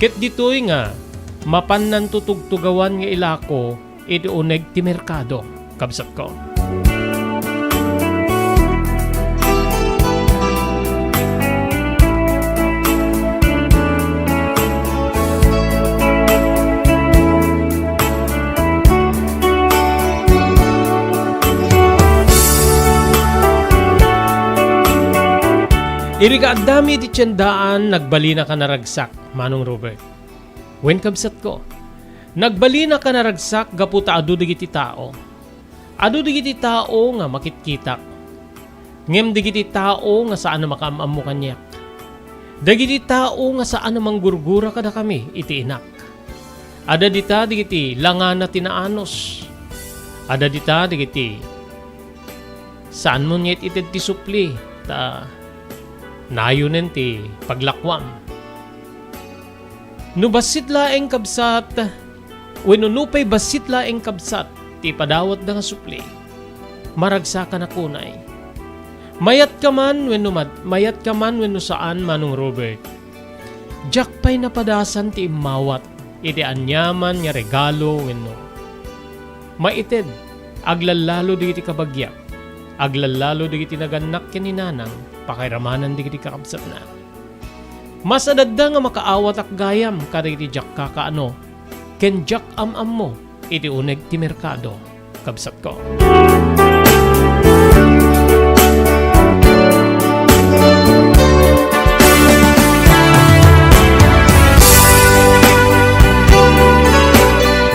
Ket ditoy nga mapan tutugtugawan nga ilako iti uneg ti merkado. Kabsat ko. Iriga adami ti tiyandaan, nagbali na ka naragsak, manong Robert. Wen kabsat ko, nagbali na ka naragsak, gaputa adu digiti tao. Adu digiti tao nga makitkitak. Ngem digiti tao nga saan na makaamam mo kanyak. Dagiti tao nga saan na manggurgura kada kami, iti inak. Ada dita digiti langana tinaanos. Ada dita digiti saan mo nyet ited ti supli, ta nayunen ti paglakwam. No basit laeng kabsat, wenno nupay basit laeng kabsat, ti padawat da nga supli. Maragsa ka na kunay. Mayat ka man wenno saan manong Robert. Jak pay napadasan ti imawat, iti anyaman nga regalo wenno. Maited, aglalalo digiti kabagyak, aglalalo digiti naganak ken ni nanang, pakairamanan di kakabsat na. Mas adadda nga makaawat ak gayam kada iti jak kakaano. Ken jak am mo iti uneg ti merkado. Kabsat ko.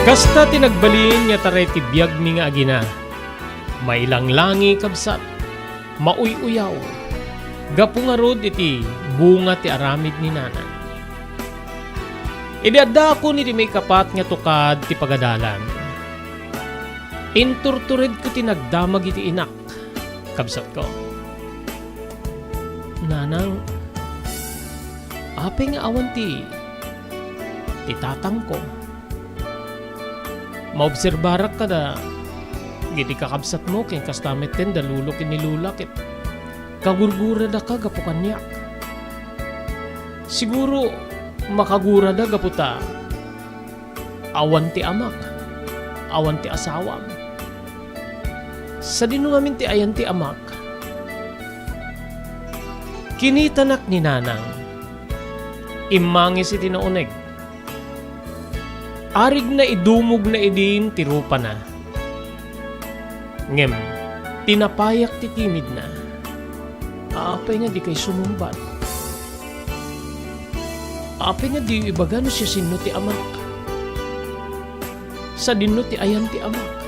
Kasta tinagbalin nga taray ti biag mi nga agina. Mailanglangi kabsat. Mauy-uyaw. Gapungarod iti bunga ti aramid ni nanang. Idiadda ako ni may kapat nga tukad ti pagadalan. Inturtured ko tinagdamag iti inak. Kabsat ko. Nanang, apay nga awan ti tatang ko. Maobserbarak ka da giti kakabsat mo ken kastamit ten dalulok inilulakit. Kagurgura da ka gapukan niya. Siguro makagura da gaputa. Awan ti amak. Awan ti asawam. Sa dinungamin ti ayan ti amak. Kinitanak ni Nanang. Imangis iti nauneg. Arig na idumog na idin tirupa na. Ngem, tinapayak ti timid na. Aapay nga di kay sumumbat. Aapay nga di ibaga no siya sino ti amak. Sa dinno ti ayan ti amak.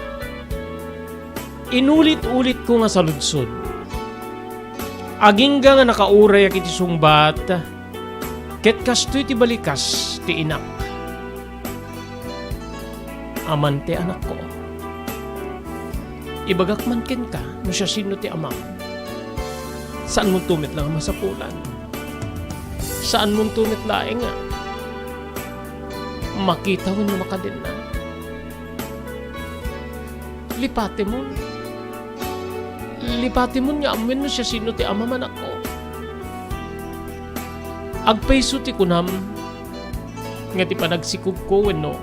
Inulit-ulit ko nga sa ludsod. Agingga nga nakauray ak iti sungbat. Ket kastoy ti balikas ti inak. Aman ti anak ko. Ibagak man ken ka no siya sino ti amak. Saan mo tumit lang ang masapulan? Saan mo tumit laeng nga? Makita mo na makadin na. Lipati mo. Lipati mo nga amin no siya sino ti ama man ako. Agpayso ti kunam. Nga ti panagsikub ko wenno.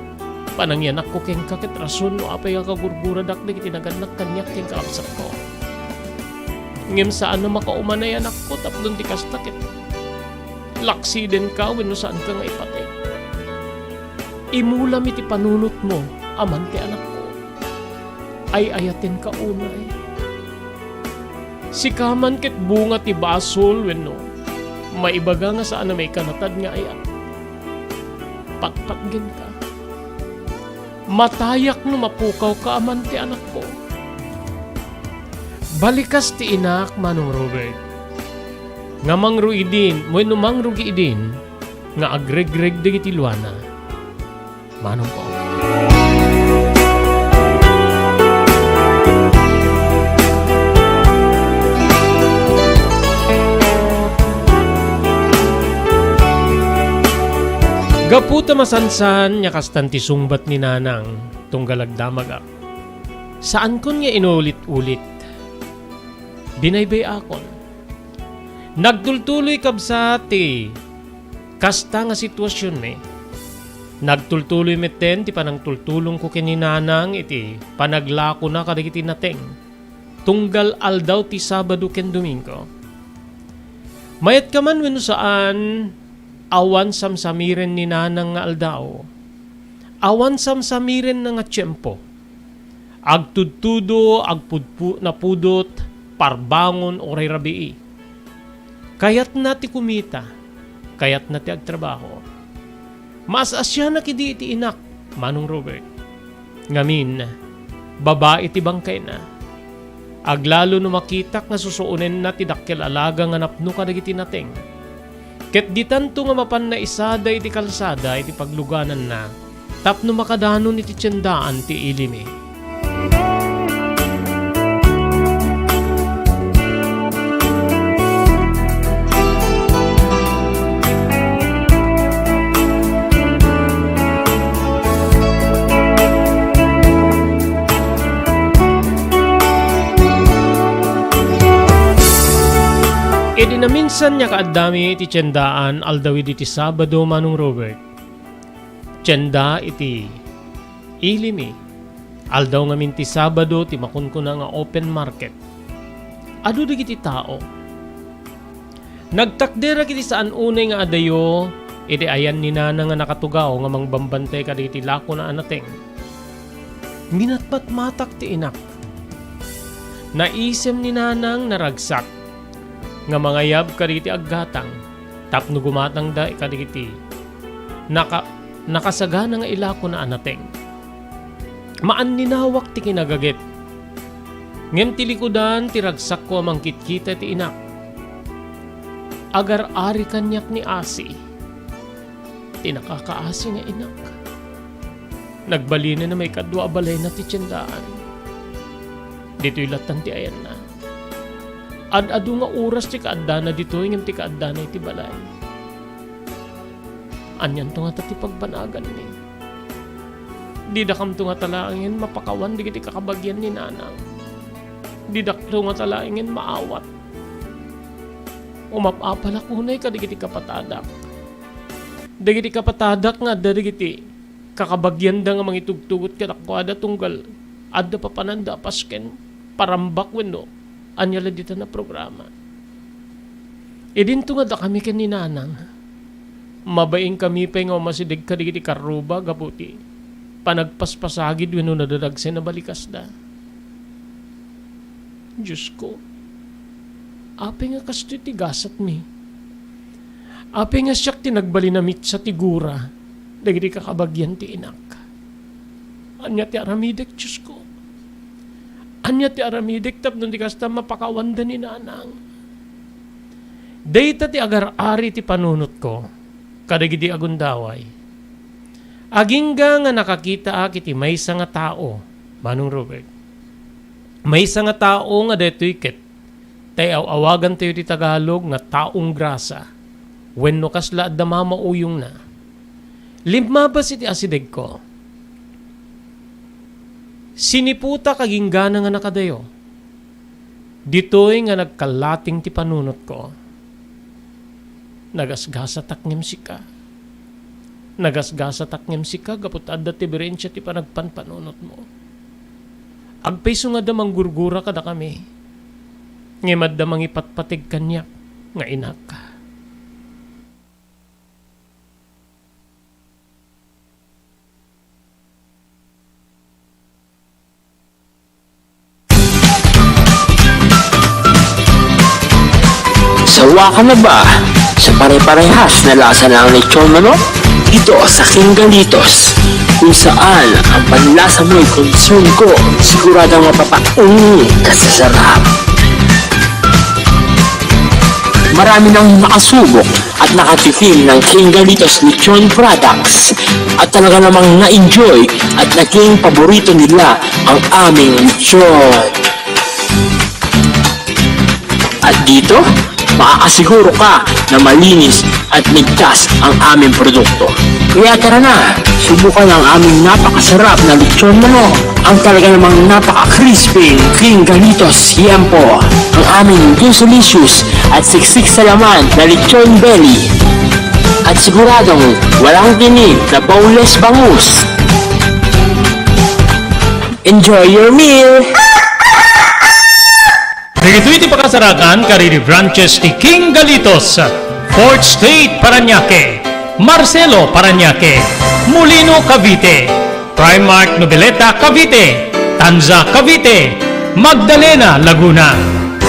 Panangyanak ko keng kakit rason no apay kagurguradak na kitinagannak kanyak keng kalapsat ko. Ngem saan na makaumanayan ako taplon ti kastakit. Laksi din ka wenno saan ka nga ipatay. Imulam iti panunot mo aman ti anak ko. Ay ayatin ka unay. Sikaman ket bunga ti basol wenno. Maibaga nga saan na may kanatad nga ayat. Patpatgin ka. Matayak no mapukaw ka aman ti anak ko. Balikas ti inak Manong Robert. Nga mangruidin, wenno mangrugiidin, nga agreg-reg digiti luana. Manong ko. Gaputa masansan nya kastan ti sungbat ni Nanang tunggalag damagak. Saan kon nga inulit-ulit? Binaybay akon. Nagtultuloy kabsati. Kasta nga sitwasyon me. Nagtultuloy meten ti panang tultulong ko ken ni Nanang iti panaglako na kadagiti nateng. Tunggal aldaw ti Sabado ken Domingo. Mayat ka man wenno saan awan samsamiren ni Nanang nga aldaw. Awan samsamiren na nga tiyempo. Agtudtudo, napudot, parbangon o rabii. Kayat na ti kumita, kayat na ti agtrabaho. Mas asya na kidi iti inak, Manong Robert. Ngamin, babae ti bangkay na. Aglalo no makitak nga susuunen na ti dakkel alaga nga napno kadagiti nateng. Ket di tanto nga mapan na isada iti kalsada iti pagluganan na tapno makadanon iti tiyendaan ti ilimi. E di na minsan niya kaadami iti tiyendaan aldawi iti Sabado Manong Robert. Tiyenda iti ilimi. Aldaw nga min ti Sabado ti makunkuna nga open market. Adu digiti tao. Nagtakdera kiti saan unay nga adayo iti ayan ni Nanang nga nakatugaw nga mangbambantay ka digiti lako na anateng. Minatpat matak ti inak. Naisem ni Nanang naragsak nga mangayab kaditi aggatang tapno gumatang da kaditi nakasagana nga ilako na anateng. Maan ninawak ti kinagagit. Ngem ti likudan ti ragsak ko amang kitkita ti inak. Agar ari kanyak ni asi. Ti nakakaasi nga inak. Nagbalina na may kadwa balay na ti tiyendaan. Dito'y latan ti ayan na. Ad-adu nga oras ti kaadana dito ngem ti kaadana iti balay. Anyan to nga ti pagbanagan ni. Di dakam to nga talaangin mapakawan digiti kakabagyan ni Nanang. Di dakto nga talaangin maawat. Umapapala kunay ka digiti kapatadak. Digiti kapatadak nga digiti kakabagyan da nga mangitugtugot ka nakwada tunggal adda papananda pasken parambak wenno anyala dito na programa. Idinto nga da kami kaninanang. Mabaing kami pa nga masidig ka di karuba gaputi. Panagpaspasagid wino nadadagsin na balikas da. Diyos ko, api nga kasto tigasat mi. Api nga siyak tinagbalinamit sa tigura. Dagiti kakabagyan ti inak. Anya ti aramidek, Diyos ko. Anya ti aramidek tapno di kasta mapakawanda ni nanang. Data ti agar-ari ti panunot ko. Kadagiti agundaway. Agingga nga nakakita akiti maysa nga tao, Manong Robert. Maysa nga tao nga detoy ket. Tayo awagan tayo ti Tagalog nga taong grasa. Wenno kasla adda mamauyong na. Limabas iti asideg ko. Siniputa kaginggana nga nakadayo. Ditoy nga nagkalating ti panunot ko. Nagasgasa takngem sika. Nagasgasa takngem sika gapot adda ti berensya ti panagpanpanunot mo. Agpayso nga damang gurgura kada kami. Ngimad damang ipatpatig kanyak nga inak ka. Sawa ka na ba sa pare-parehas na lasa ng lechon manok? Dito sa King Galitos, kung saan ang panlasa mo'y concern ko, siguradong mapapaungi ka sa sarap. Marami nang nakasubok at nakatikim ng King Galitos lechon products at talaga namang na-enjoy at naging paborito nila ang aming lechon. At dito, makakasiguro ka na malinis at ligtas ang aming produkto. Kaya tara na, subukan ang aming napakasarap na lechon manok. Ang talaga namang napaka-crispy King Galitos Yempo. Ang aming delicious at siksik sa laman na lechon belly. At siguradong walang tinig na boneless bangus. Enjoy your meal! Dagitoy iti pakasarakan kariri branches ti King Galitos, 4th Street, Parañaque, Marcelo, Parañaque, Molino, Cavite, Primark Noveleta, Cavite, Tanza, Cavite, Magdalena, Laguna,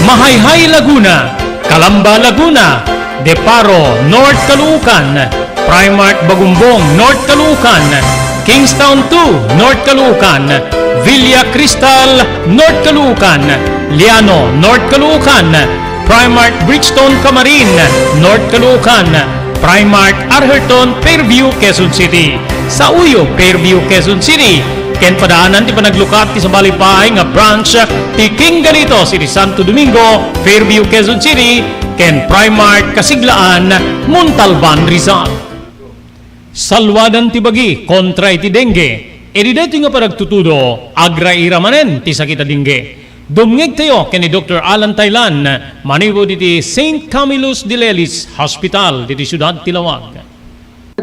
Mahayhay, Laguna, Calamba, Laguna, Deparo, North Caloocan, Primark Bagumbong, North Caloocan, Kingstown 2, North Caloocan, Villa Cristal, North Caloocan, Liano, North Caloocan, Primark Bridgestone Camarin, North Caloocan, Primark Arherton, Fairview, Quezon City. Sa Uyo, Fairview, Quezon City. Ken padaanan ti panaglukat ti sa balipahay nga branch ti King Galitos iti Santo Domingo, Fairview, Quezon City. Ken Primark Kasiglaan, Montalban, Rizal. Salwadan ti bagi kontra iti dengue. Edi dito nga paragtutudo, agra-ira manen ti sakita dingge. Dumngeg tayo kani Dr. Alan Taylan, manibo diti St. Camillus de Lelis Hospital, diti Siyudad Tilawag.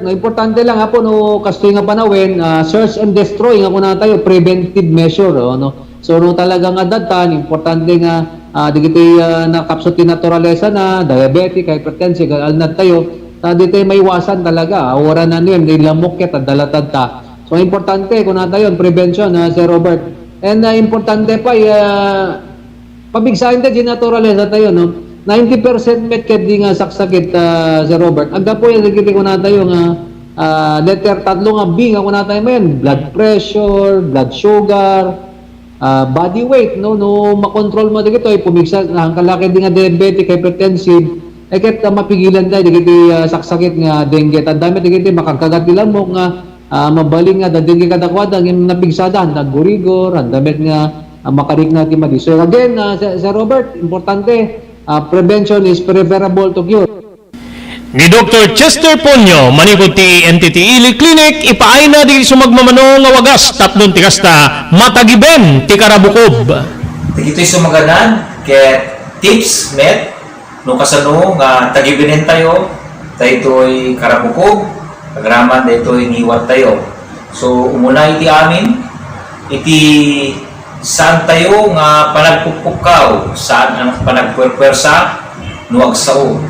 No, importante lang po no kastoy nga panawin, search and destroy nga kuna tayo preventive measure no. So no talagang adatan importante nga digiti nakapsot ti naturalesa na diabetic, hypertensive, alnad tayo dito may iwasan talaga. Ora na niyan di lamok ket dalatad ta. So importante kuna tayo prevention Sir Robert. And importante pa pabigsahin ta di naturalesa tayo no. 90% met ket di nga saksakit Sir Robert. Agda po yung nagkiti ko na tayo nga letter tatlo nga B nga kuna tayo men, blood pressure, blood sugar, body weight no makontrol mo dito ay pumigsa ang kalaki di nga diabetic, hypertensive ket mapigilan tayo dito saksakit nga dengue. Tandami dito makakagat nila mo nga mabaling nga dengue kadakwada ng napigsada nagurigor, andamit nga makarik natin madi. So again Sir Robert, importante prevention is preferable to cure. Ni Dr. Chester Ponyo, manipod ti NTT Ili Clinic, ipaay na di sumagmamano nga wagas, tatlong tikasta, matagiben, ti karabukob. Ito'y sumaganan, kaya tips, met, no kasano nga tagibinin tayo, ito'y karabukob, kagraman, ito'y niwat tayo. So, umuna iti amin, iti saan tayo nga panagpupukaw, saan ang panagpuwersa, nuwag sao.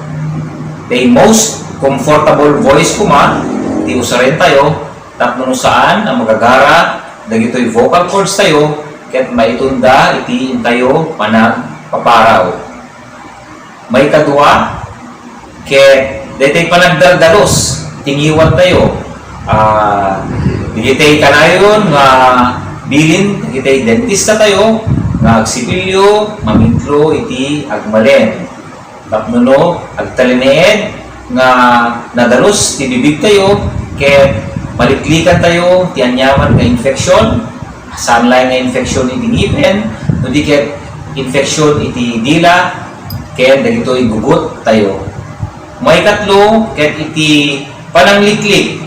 the most comfortable voice ko man, ti usarin tayo, tapno saan ang magagara, dagito'y vocal cords tayo, ket maitunda iti tayo panag paparaw. May kadua, ket detay panagdaldalos, tingiwan tayo. Digitay kanayon nga bilin, digitay dentista tayo, nga agsipilyo, mamintlo iti agmalen. Tapno agtalineed nga nadalos ti bibig tayo, ket maliklikan tayo ti anyaman nga infeksyon, sunline nga infeksyon iti ngipin, no di ket infeksyon iti dila, ket dagitoy gugut tayo. May katlo, ket iti panangliklik,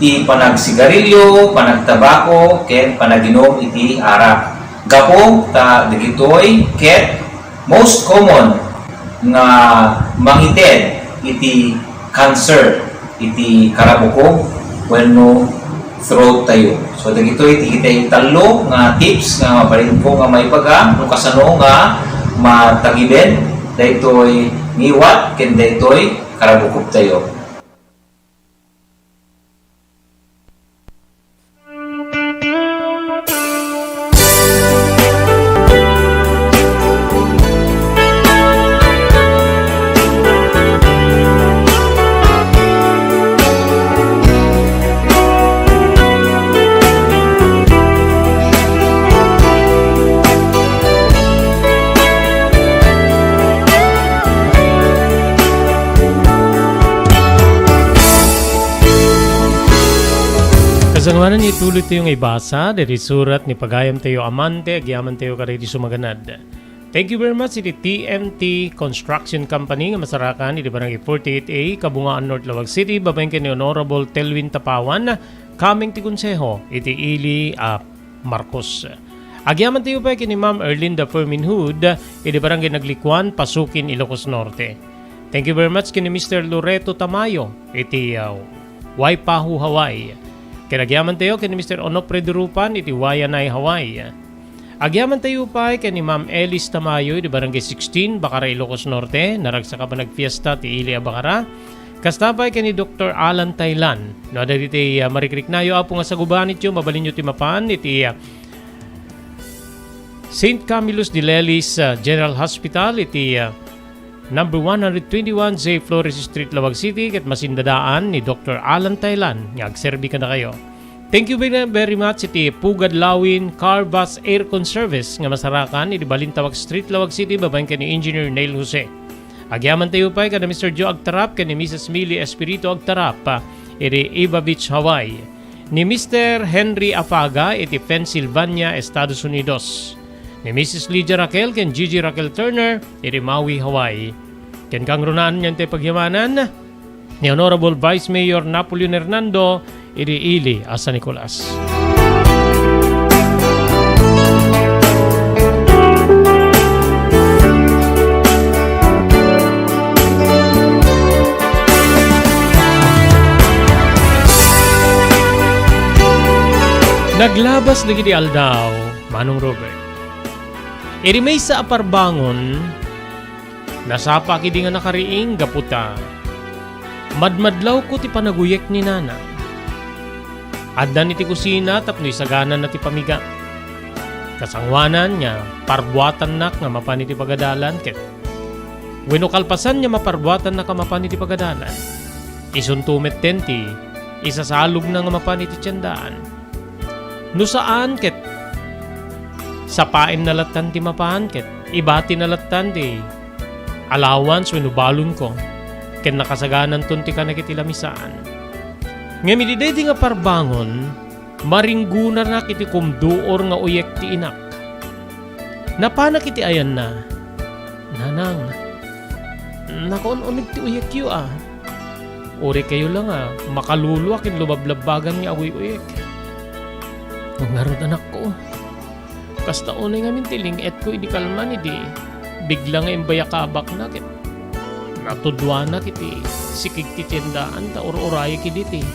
iti panagsigarilyo, panagtabako, ket panaginom iti arak. Gapo ta dagitoy ket most common nga mangited iti cancer, iti karabuko, wenno throat tayo. So dagitoy iti kitay talo nga tips nga mabalin ko nga maipaga no kasano nga matagiben daytoy niwat ken daytoy karabukop tayo. Kasangwanan ni tuloy tayo nga ibasa, dari surat ni pagayam tayo amante, agyaman tayo karedi sumaganad. Thank you very much iti TMT Construction Company nga masarakan iti barangay 48A, Kabungaan North, Lawag City, babaeng ni Honorable Telwin Tapawan, kaming ti konseho iti Ili Marcos. Agyaman tayo pa kini Ma'am Erlinda Ferminhood, iti barangay Naglikwan, Pasukin, Ilocos Norte. Thank you very much kini Mr. Loreto Tamayo, iti Waipahu, Hawaii. Kinagyaman tayo kini Mr. Onofre Durupan iti Wayanay, Hawaii. Agyaman tayo pa kini Ma'am Elis Tamayo iti Barangay 16, Bacara, Ilocos Norte. Naragsaka pa nagfiesta ti Ilia Bacara. Kastapay kini Dr. Alan Thailan. No, dati iti marikriknayo apo nga sa gubanit yung mabalin nyo ti mapan iti St. Camillus de Lelis General Hospital iti number 121 J. Flores Street, Lawag City, ket masindadaan ni Dr. Alan Thailan. Ngagserbi ka na kayo. Thank you very much iti Pugad Lawin Car Bus Aircon Service nga masarakan iti Balintawak Street, Lawag City, babaeng ka ni Engineer Neil Jose. Agyaman tayo pa ka ni Mr. Joe Agtarap, ka ni Mrs. Millie Espirito Agtarap, iti Iba Beach, Hawaii. Ni Mr. Henry Afaga, iti Pennsylvania, Estados Unidos. Ni Mrs. Lydia Raquel, ken Gigi Raquel Turner, iti Maui, Hawaii. Ken kang runaan niyan tayo pagyamanan, ni Honorable Vice Mayor Napoleon Hernando, iti Ili, Asa Nicolas. Naglabas na giti aldaw, Manong Robert. Irimay sa aparbangon, nasapa kidi nga nakariing gaputa. Madmadlaw ko ti panaguyek ni nana. Addan iti kusina tapnoy saganan na ti pamiga. Kasangwanan niya, parbuatan nak nga mapan iti pagadalan ket. Wenno kalpasan niya maparbuatan na kamapan iti pagadalan. Isuntumet tenti, isasalog na nga mapan iti tiyandaan. No saan ket sapain na latan ti mapahan ket ibati na latan ti allowance wenno balon ko ken nakasaganan ton ti kanagiti lamisaan. Ngem iti nga parbangon maringgunar na kiti kumduor nga uyek ti inak. Napanak iti ayan na. Nanang, nakaon-unig ti uyek yu Uri kayo lang makaluluwa ken lubablabbagan nga awi uyek. Ngarod anak ko. Kasta unay nga mintiling et ko idi kalman idi bigla nga imbayakabak na kit natudwa na kiti sikig ti tiyandaan ta ur-uray kiditi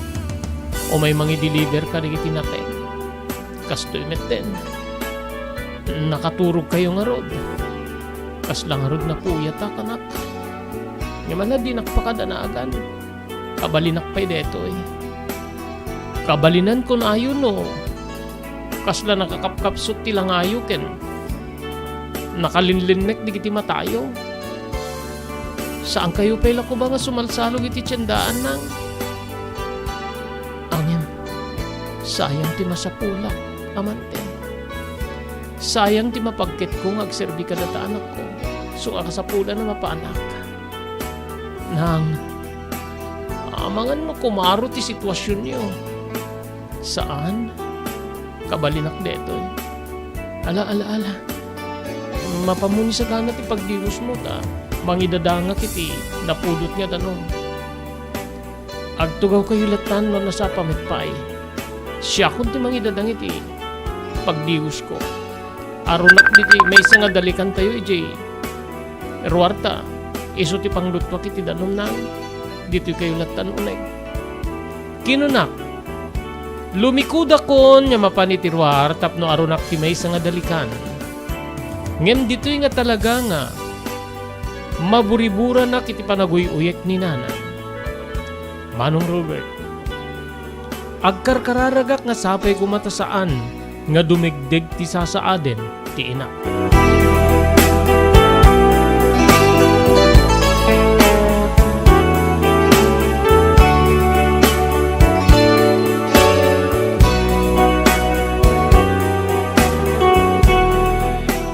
o may mangi deliver ka digiti natin kasto imeten nakaturog kayo nga rod kas lang rod na puya ta kanak Nga man na di nakpakadanagan. Kabalinak pa'y deto eh. Kabalinan ko na ayo no. Kasla nakakapkapsot tilang ayo ken. Nakalinlinmek di kiti matayo. Saan kayo pala ko ba nga sumalsalog iti tiyandaan nang? Angin, sayang ti masapulak, amante. Sayang ti mapagkit ko nga agserbi ka data anak ko. So akasapula na mapaanak. Nang, amangan mo kumaro ti sitwasyon niyo. Saan? Kabalinak deto eh. Ala. Mapamuni sa gana ti pagdilos mo ta. Mangidadanga kiti, napudot nga tanong. Agtugaw kayo latan no nasa pamitpay. Siya kung ti mangidadang iti, pagdius ko. Arunak diti, may isa nga dalikan tayo iti. Ruarta, iso ti panglutwa kiti danom nang, dito kayo latan unay. Kinunak, lumikuda kon nga mapanitiruar tapno arunak ti may isa nga dalikan. Ngem dito nga talaga nga, maburibura na kiti panaguy-uyek ni Nana. Manong Robert, agkarkararagak nga sapay kumatasaan nga dumigdig ti sasaaden ti ina.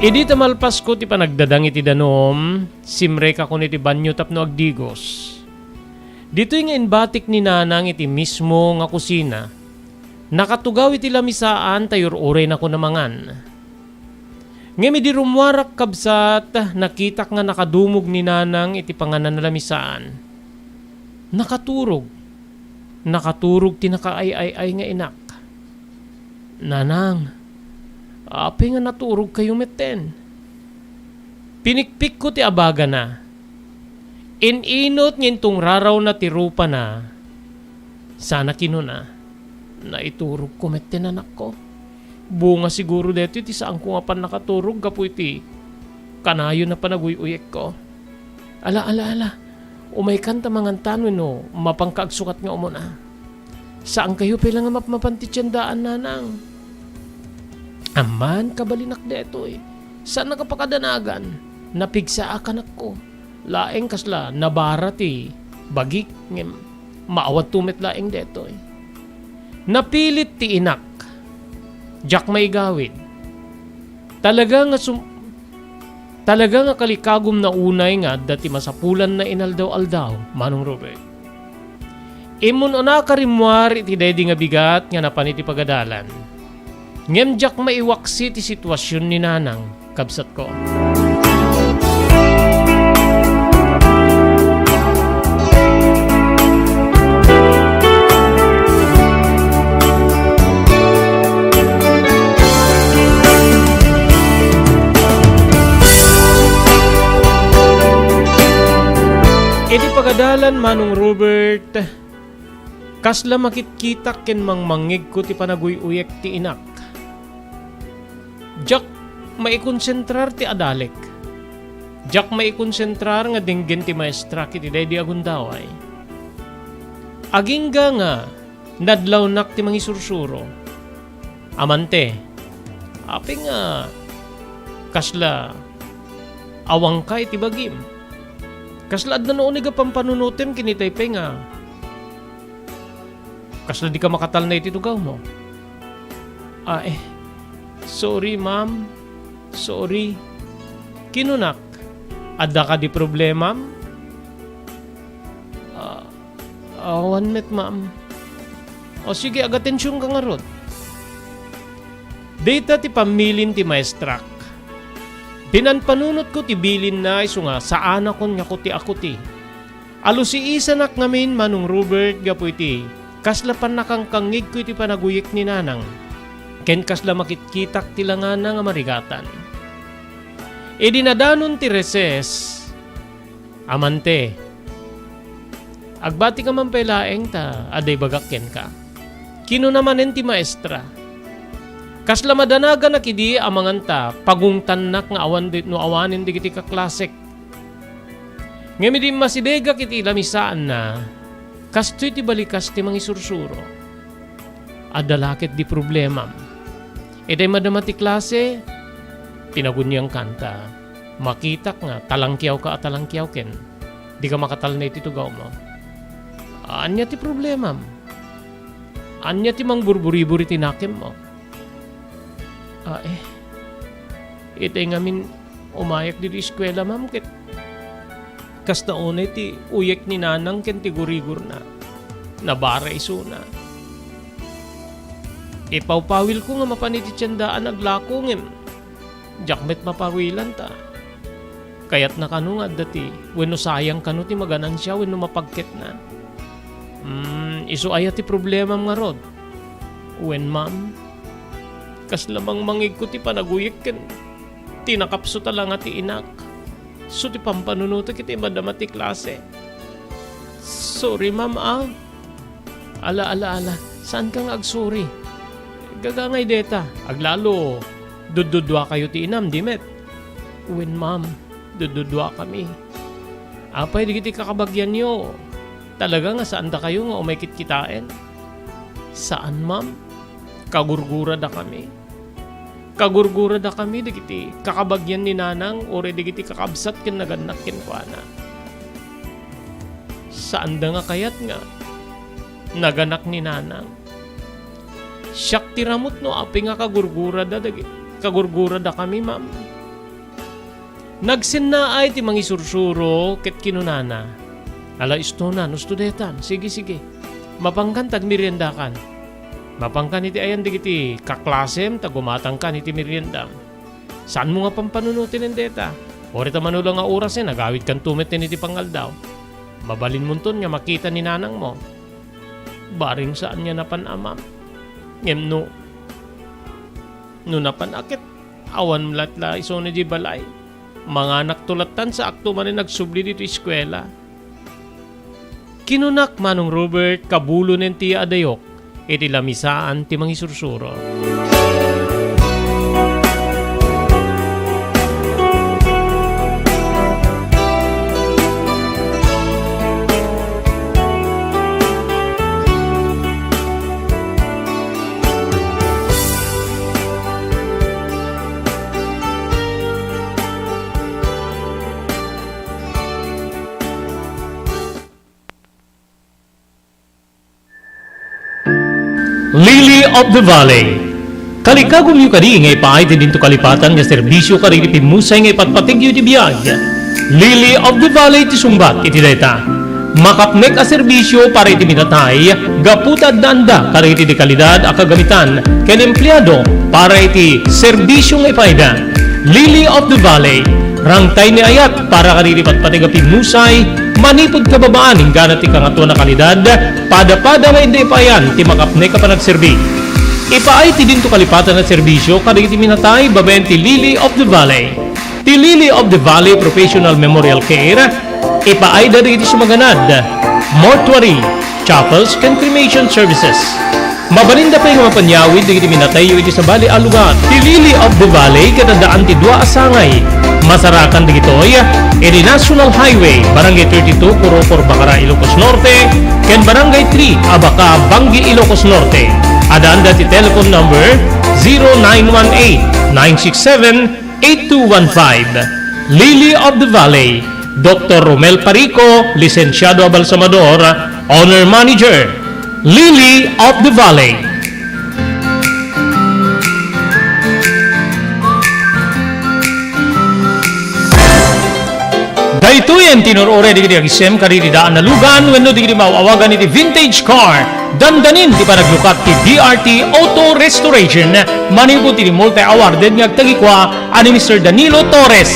Idi tamalpas ko ti panagdadang iti danom, simre ka ko iti banyo tapno agdigos. Dito yung inbatik ni Nanang iti mismo nga kusina. Nakatugaw iti lamisaan tayo uray na ko namangan. Ngem di rumwarak kabsat, nakitak nga nakadumog ni Nanang iti panganan na lamisaan. Nakaturog. Nakaturog ti nakaay-ay-ay nga inak. Nanang, api nga naturog kayo meten. Pinikpik ko ti abaga na. Ininot ngintong raraw na ti rupa na. Sana kinuna. Naiturog ko meten anak ko. Bunga siguro deto iti saan ko nga pan nakaturog kapo iti. Kanayo na panaguyuyek ko. Ala. Umay kanta mangantanwen no. Mapangkaagsukat nga umuna. Saan kayo pala nga mapantitsandaan nanang? Aman, kabalinak deto eh. Saan nakapakadanagan? Napigsa akanak ko. Laeng kasla, nabarati. Bagik, ngem, maawat tumit laeng deto eh. Napilit ti inak. Jack may gawid. Talaga nga kalikagom na unay nga dati masapulan na inaldaw-aldaw, Manong Robert. Imun ona karimwar iti dedi nga bigat nga napaniti pagadalan. Ngem jak maiwaksi ti sitwasyon ni Nanang, kabsat ko. Iti pagadalan Manong Robert, kasla makitkitak ken mangmangig ko ti panaguyuyek ti inak. Jak maikonsentrar ti adalek. Jak maikonsentrar nga dinggen ti maestra kiti dedi agundaway. Agingga nga nadlawnak ti mangisursuro. Amante, api nga kasla awang ka iti bagim. Kasla adna noon nga pampanunutem kinitay pe nga. Kasla di ka makatal na iti tugaw mo. Sorry, ma'am. Sorry. Kinunak. Adda ka di problema? One minute, ma'am. O sige, agatensyon ka nga rod. Data ti pamilin ti maestrak. Pinanpanunot ko ti bilin na iso nga saan akon nga kuti akuti. Alo si isanak ngamin Manong Robert gapo iti. Kaslapan nakangkangig ko iti panaguyik ni Nanang. Ken kasla makitkitak ti langana nga marigatan. Dinadanon ti reses. Amante. Agbati ka man pelaeng ta, aday bagakken ka. Kino namanen ti maestra. Kasla madanaga na kidi amangan ta, pagungtanak nga awan dit no awanin di kiti kaklasek. Ngayon di masidega kiti lamisaan na kasto iti balikas ti mangisursuro. Adalakit di problema. Eday madamati klase, pinagunyang kanta. Makitak nga, talangkyaw ka at talangkyaw ken. Di ka makatal na iti tugaw mo. Anya ti problema. Anya ti mang burburi-buri tinakim mo. Itay ngamin umayak di eskwela ma'am ket. Kasta unay ti uyek ni nanang ken ti gurigur na. Nabara iso na. Ipawpawil ko nga mapaniti tiyandaan aglakongem. Jakmet mapawilan ta. Kayat na kanu nga dati. Wenno sayang kanu ti maganan siya wenno mapagket na. Iso ayat ti problema nga rod. Wen ma'am. Kas lamang mangig ko ti panaguyek ken. Tinakapso talang ti inak. So ti pampanunuto kiti madama ti klase. Sorry ma'am Ala. Saan kang agsorry? Gagangay deta. Aglalo. Dududwa kayo ti inam, dimet. Wen ma'am. Dududwa kami. Apay di kiti kakabagyan nyo. Talaga nga saan da kayo nga umaykit kitain? Saan ma'am? Kagurgura da kami. Kagurgura da kami di kiti kakabagyan ni nanang o di kiti kakabsat kin naganak kin kuana. Saan da nga kayat nga? Naganak ni nanang. Siyak tiramot no api nga kagurgura da kami ma'am. Nagsinnaay ti mangisursuro ket kinunana. Ala istonan, ustudetan. Sige. Mapangkan tag meriendakan. Mapangkan iti ayan digiti kaklasem tag gumatang kan iti meriendam. Saan mo nga pampanunutin ng deta? Orita manulang nga oras nagawid kan tumetin iti pangaldaw. Mabalin mo nga makita ni nanang mo. Baring saan niya napanamam. Ngem no napanakit. Awan mlatla iso ni di balay. Mga anak tulatan sa akto man nagsubli dito eskwela. Kinunak manong Robert kabulo nen ti adayok iti lamisaan ti mangisursuro. Lily of the Valley. Kalikagom yu kadi ngay paay ti dinto kalipatan nga serbisyo kadi ti pimusay ngay patpatig yu ti biyag. Lily of the Valley ti sumbat iti dayta. Makapnek a serbisyo para iti minatay, gaputad danda kadi iti di kalidad a kagamitan ken empleyado para iti serbisyo ngay paida. Lily of the Valley. Rangtay ni ayat para kadi iti patpatig a pimusay, manipod kababaan hingga ti kangato na kalidad, pada may hindi pa yan, ti makapne ka pa nagserbi. Ipaay ti dinto kalipatan na serbisyo, kada iti minatay, babayan ti Lily of the Valley. Ti Lily of the Valley Professional Memorial Care, ipaay da iti sumaganad, mortuary, chapels, and cremation services. Mabalinda pa yung mapanyawid, iti minatay iti sa bali alugat. Ti Lily of the Valley, katandaan ti dua asangay, masarakan digitoy, iti National Highway, Barangay 32, Curopor, Bacara, Ilocos Norte, ken Barangay 3, Abaca, Bangi, Ilocos Norte. Adaan dati telephone number 0918-967-8215. Lily of the Valley, Dr. Romel Parico, Licenciado Abalsamador, Owner Manager, Lily of the Valley. Daytoyen tinurore digiti agisem kaditi daan na lugan wenno digiti mawawagan iti vintage car. Dandanin ti panaglukat ti DRT Auto Restoration. Manipod ti multi-awarded nga agtagikwa ani Mr. Danilo Torres.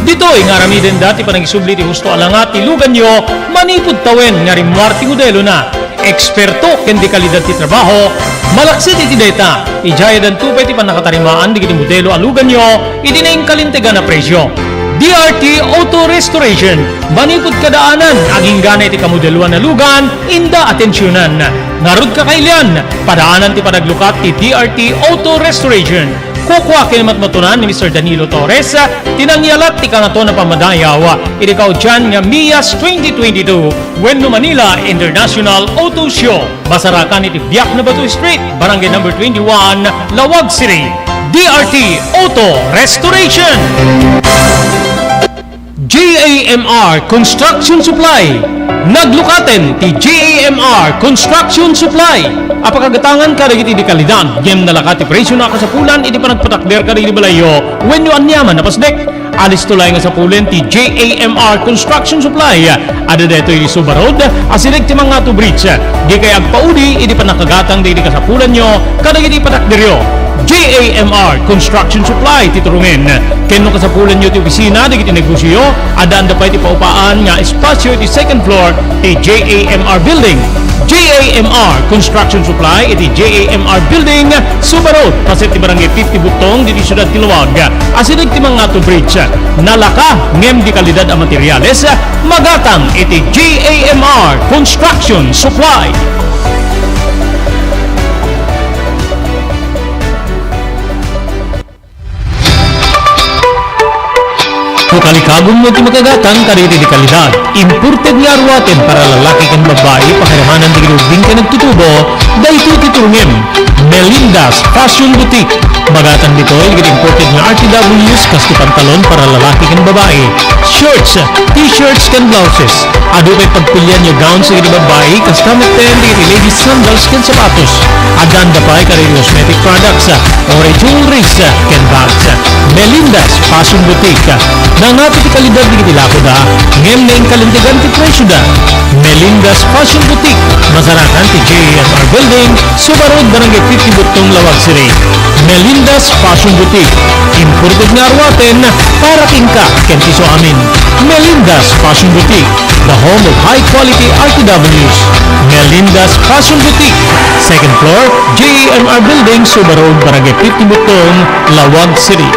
Ditoy nga ramiden dati panagisubli ti husto alangat ti lugan nyo, manipod tawen nga rimwar ti modelo na. Eksperto ken di kalidad ti trabaho, malaksit iti data. Ijaya dan tupay ti panakatarimaan digiti modelo alugan nyo, iti na kalintegan na presyo. DRT Auto Restoration, manipod kadaanan, aging gana iti kamodeluan na lugan, inda atensyonan. Narod ka kailian, padaanan ti panaglukat ti DRT Auto Restoration. Kukwa kinamat matunan ni Mr. Danilo Torres, tinangyalat ti kanato na pamadayaw, idikaw dyan nga Mias 2022, Bueno Manila International Auto Show. Masarakan iti Biak na Batu Street, Barangay number 21, Lawag City. DRT Auto Restoration. JAMR Construction Supply. Naglukaten ti JAMR Construction Supply. Apakagatangan ka rin iti kalidad. Gem nalakati presyo na kasapulan iti panagpatakder ka rin balayo. When you anyaman na pasdek. Alis tulay nga sa pulen ti JAMR Construction Supply. Ada dito iti Subarod. Asilig ti mga to bridge. Di kay agpaudi iti panakagatang di kasapulan nyo. Kada iti patakderyo. JAMR Construction Supply titurungin. Kenno kasapulan nyo ti opisina di kiti negosyo, adaan da pa iti paupaan nga espasyo iti second floor ti JAMR Building. JAMR Construction Supply iti JAMR Building, Subarod, pasit ti barangay 50 Butong di siyudad ti Luwag. Asilig ti mga to bridge. Nalaka ngem di kalidad a materyales, magatang iti JAMR Construction Supply. Kalikagong mo ti magagatang kariri di kalidad. Imported nga arwaten para lalaki kan babae pakiramanan di ginubing ka nagtutubo dahito titurungin. Melinda's Fashion Boutique. Magatang dito yung imported nga RTWs kaski pantalon para lalaki kan babae. Shirts, t-shirts kan blouses. Ado kay pagpilian yung gowns sa babae kas kamit ten di ladies sandals kan sapatos. Adan da pa kariri cosmetic products or jewelries kan bags. Melinda's Fashion Boutique. Nangati ti kalidad di kitilako da, ngem na kalintigan ti presyo da. Melinda's Fashion Boutique, masarakan ti JAMR Building, Subarod, Barangay 50 Butong, Lawag City. Melinda's Fashion Boutique, imported nga arwaten para tingka kentiso amin. Melinda's Fashion Boutique, the home of high quality RTWs. Melinda's Fashion Boutique, second floor, JAMR Building, Subarod, Barangay 50 Butong, Lawag City.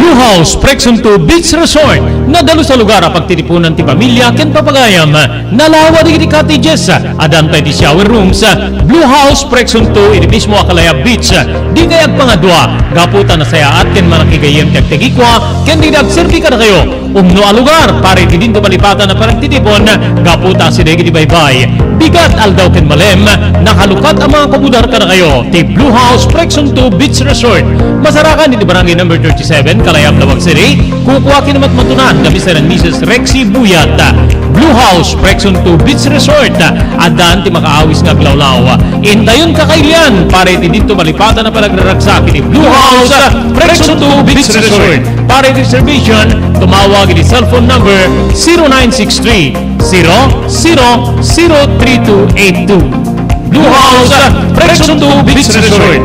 Blue House Prexon 2 Beach Resort. Nadalo sa lugar a pagtitipunan ti pamilya ken papagayam. Nalawa di cottages. Adan ti shower rooms. Blue House Prexon 2 iti mismo Akalaya Beach. Di kayag pangadwa. Gaputan na sayaat ken manakigayem ti agtegikwa ken di nagserbi ka na kayo. Umno a lugar pare ti dinto malipatan na parang titipon. Gaputa si degi di baybay. Bigat aldaw ken malem. Nakalukat ang mga kabudar ka na kayo. Ti Blue House Prexon 2 Beach Resort. Masarakan iti barangay number 37 Kalayab, Lawag City. Kukuha kinamat matunan na Mr. and Mrs. Rexy Buyat. Blue House Prexon 2 Beach Resort. Adaan ti makaawis nga glawlaw. Indayon kakailian pare ti dito malipatan na palagraragsak iti Blue House Prexon 2 Beach Resort. Pare ti reservation tumawag iti cellphone number 0963 003282. Blue House Prexon 2 Beach Resort.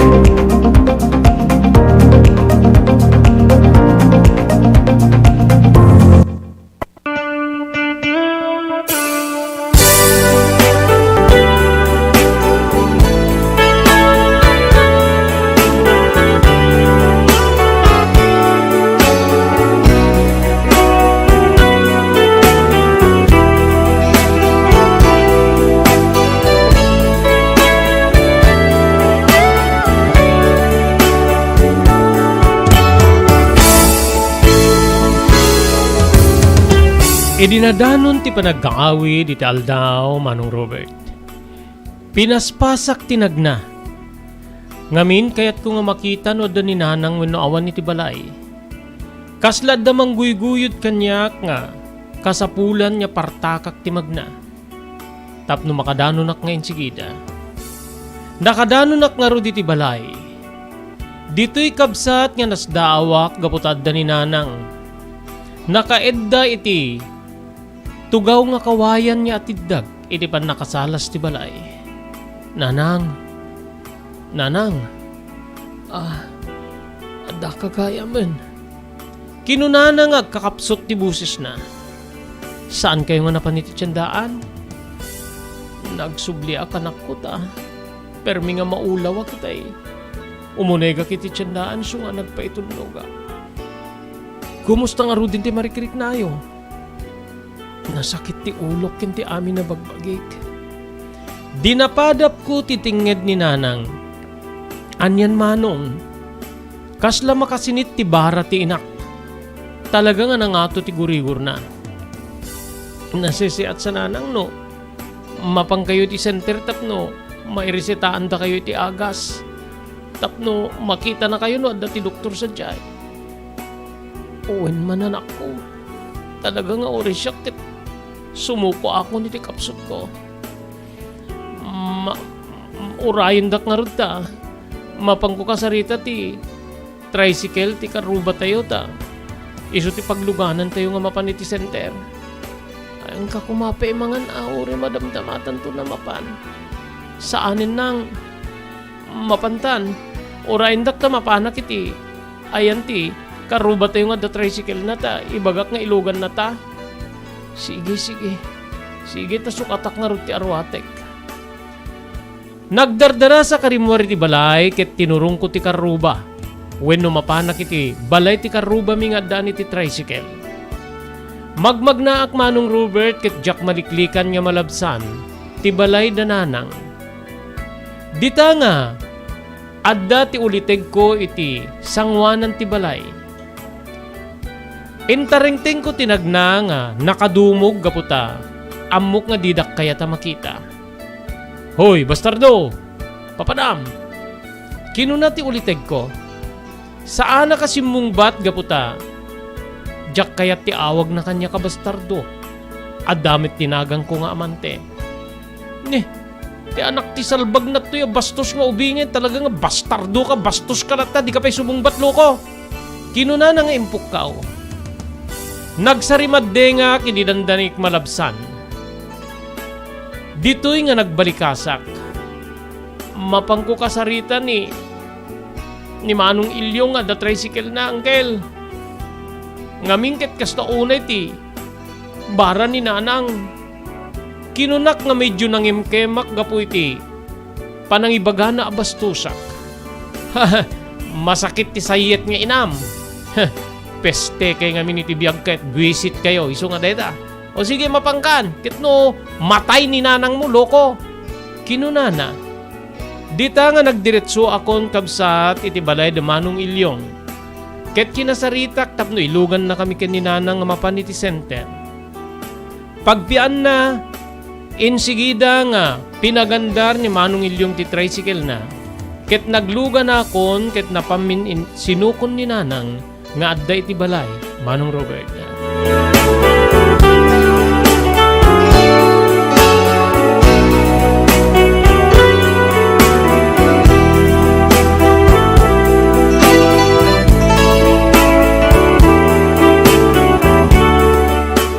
Idinadanon ti panagkaawi di aldaw Manong Robert. Pinaspasak tinagna. Ngamin kayat ko nga makita no da ni nanang wenno awan iti balay. Kaslad da mangguyguyod kanyak nga kasapulan nya partakak ti magna. Tapno makadanunak nga insigida. Nakadanunak nga ro iti balay. Dito'y kabsat nga nasdaawak gaputad da ni nanang. Nakaedda iti tugaw nga kawayan niya atiddag iti pan nakasalas ti balay. Nanang, adda kagaya man. Kinunana nga kakapsot ti busis na. Saan kayo nga napaniti tiyandaan? Nagsubli ka nakuta. Permi nga maulawa kita Umunega kiti tiyandaan so nga nagpaitulog Kumusta nga ro din ti marikrik na ayo? Nasakit ti ulok ken ti amin na bagbagik. Dinapadap ko titinged ni nanang. Anyan manong, kasla makasinit ti bara ti inak. Talaga nga nangato ti gurigur na. Nasisiat sa nanang no, mapang kayo ti center tapno, mairesetahan da kayo ti agas. Tapno, makita na kayo no, adda ti doktor sa dyan. Uwen man anak ko. Talaga nga orisyak tit. Sumuko ako ni ti kapsot ko. Urayin dak nga rod ta. Mapang ko kasarita ti tricycle ti karuba tayo ta. Iso ti pagluganan tayo nga mapan iti center. Ayang ka kumape mangan uri madamdamatan to na mapan. Saanin nang mapantan. Urayin dak ta mapanak iti. Ayan ti karuba tayo nga da tricycle na ta. Ibagak nga ilugan na ta. Sige. Sige ta sukatak nga rod ti arwatek. Nagdardara sa karimwari ti balay ket tinurong ko ti karuba. Wenno mapanak iti balay ti karuba mi nga daan iti tricycle. Magmagnaak manong Robert ket jak maliklikan nga malabsan ti balay dananang. Dita nga adda ti uliteg ko iti sangwanan ti balay. Intarengteng ko tinagna nga nakadumog gaputa amok nga didak kaya ta makita. Hoy, bastardo! Papadam! Kinuna ti uliteg ko. Saan na kasimong bat gaputa? Jak kayat ti awag na kanya ka bastardo. Adamit tinagang ko nga amante. Ti anak ti salbag na to bastos nga ubingin. Talaga nga bastardo ka, bastos ka na ta. Di ka pa'y sumungbat loko. Kinuna na nga impukkaw. Nagsarimadde nga kinidandanik malabsan. Dito'y nga nagbalikasak. Mapangko kasarita ni Manong Ilyong nga da tricycle na angkel. Ngamingket kasta unay ti bara ni nanang. Kinunak nga medyo nangimkemak gapu iti panangibaga na abastusak. Masakit ti sayet nga inam. Peste kay nga miniti biyag ket buwisit kayo iso nga deta. O sige mapangkan, kitno matay ni nanang mo loko. Kinunana. Dita nga nagdiretso akon kabsat iti balay de Manong Ilyong. Ket kinasaritak tapno ilugan na kami ken ni nanang nga mapan iti center. Pagpian na insigida nga pinagandar ni Manong Ilyong ti tricycle na. Ket naglugan na akon ket napamin sinukon ni nanang nga adda iti balay Manong Robert.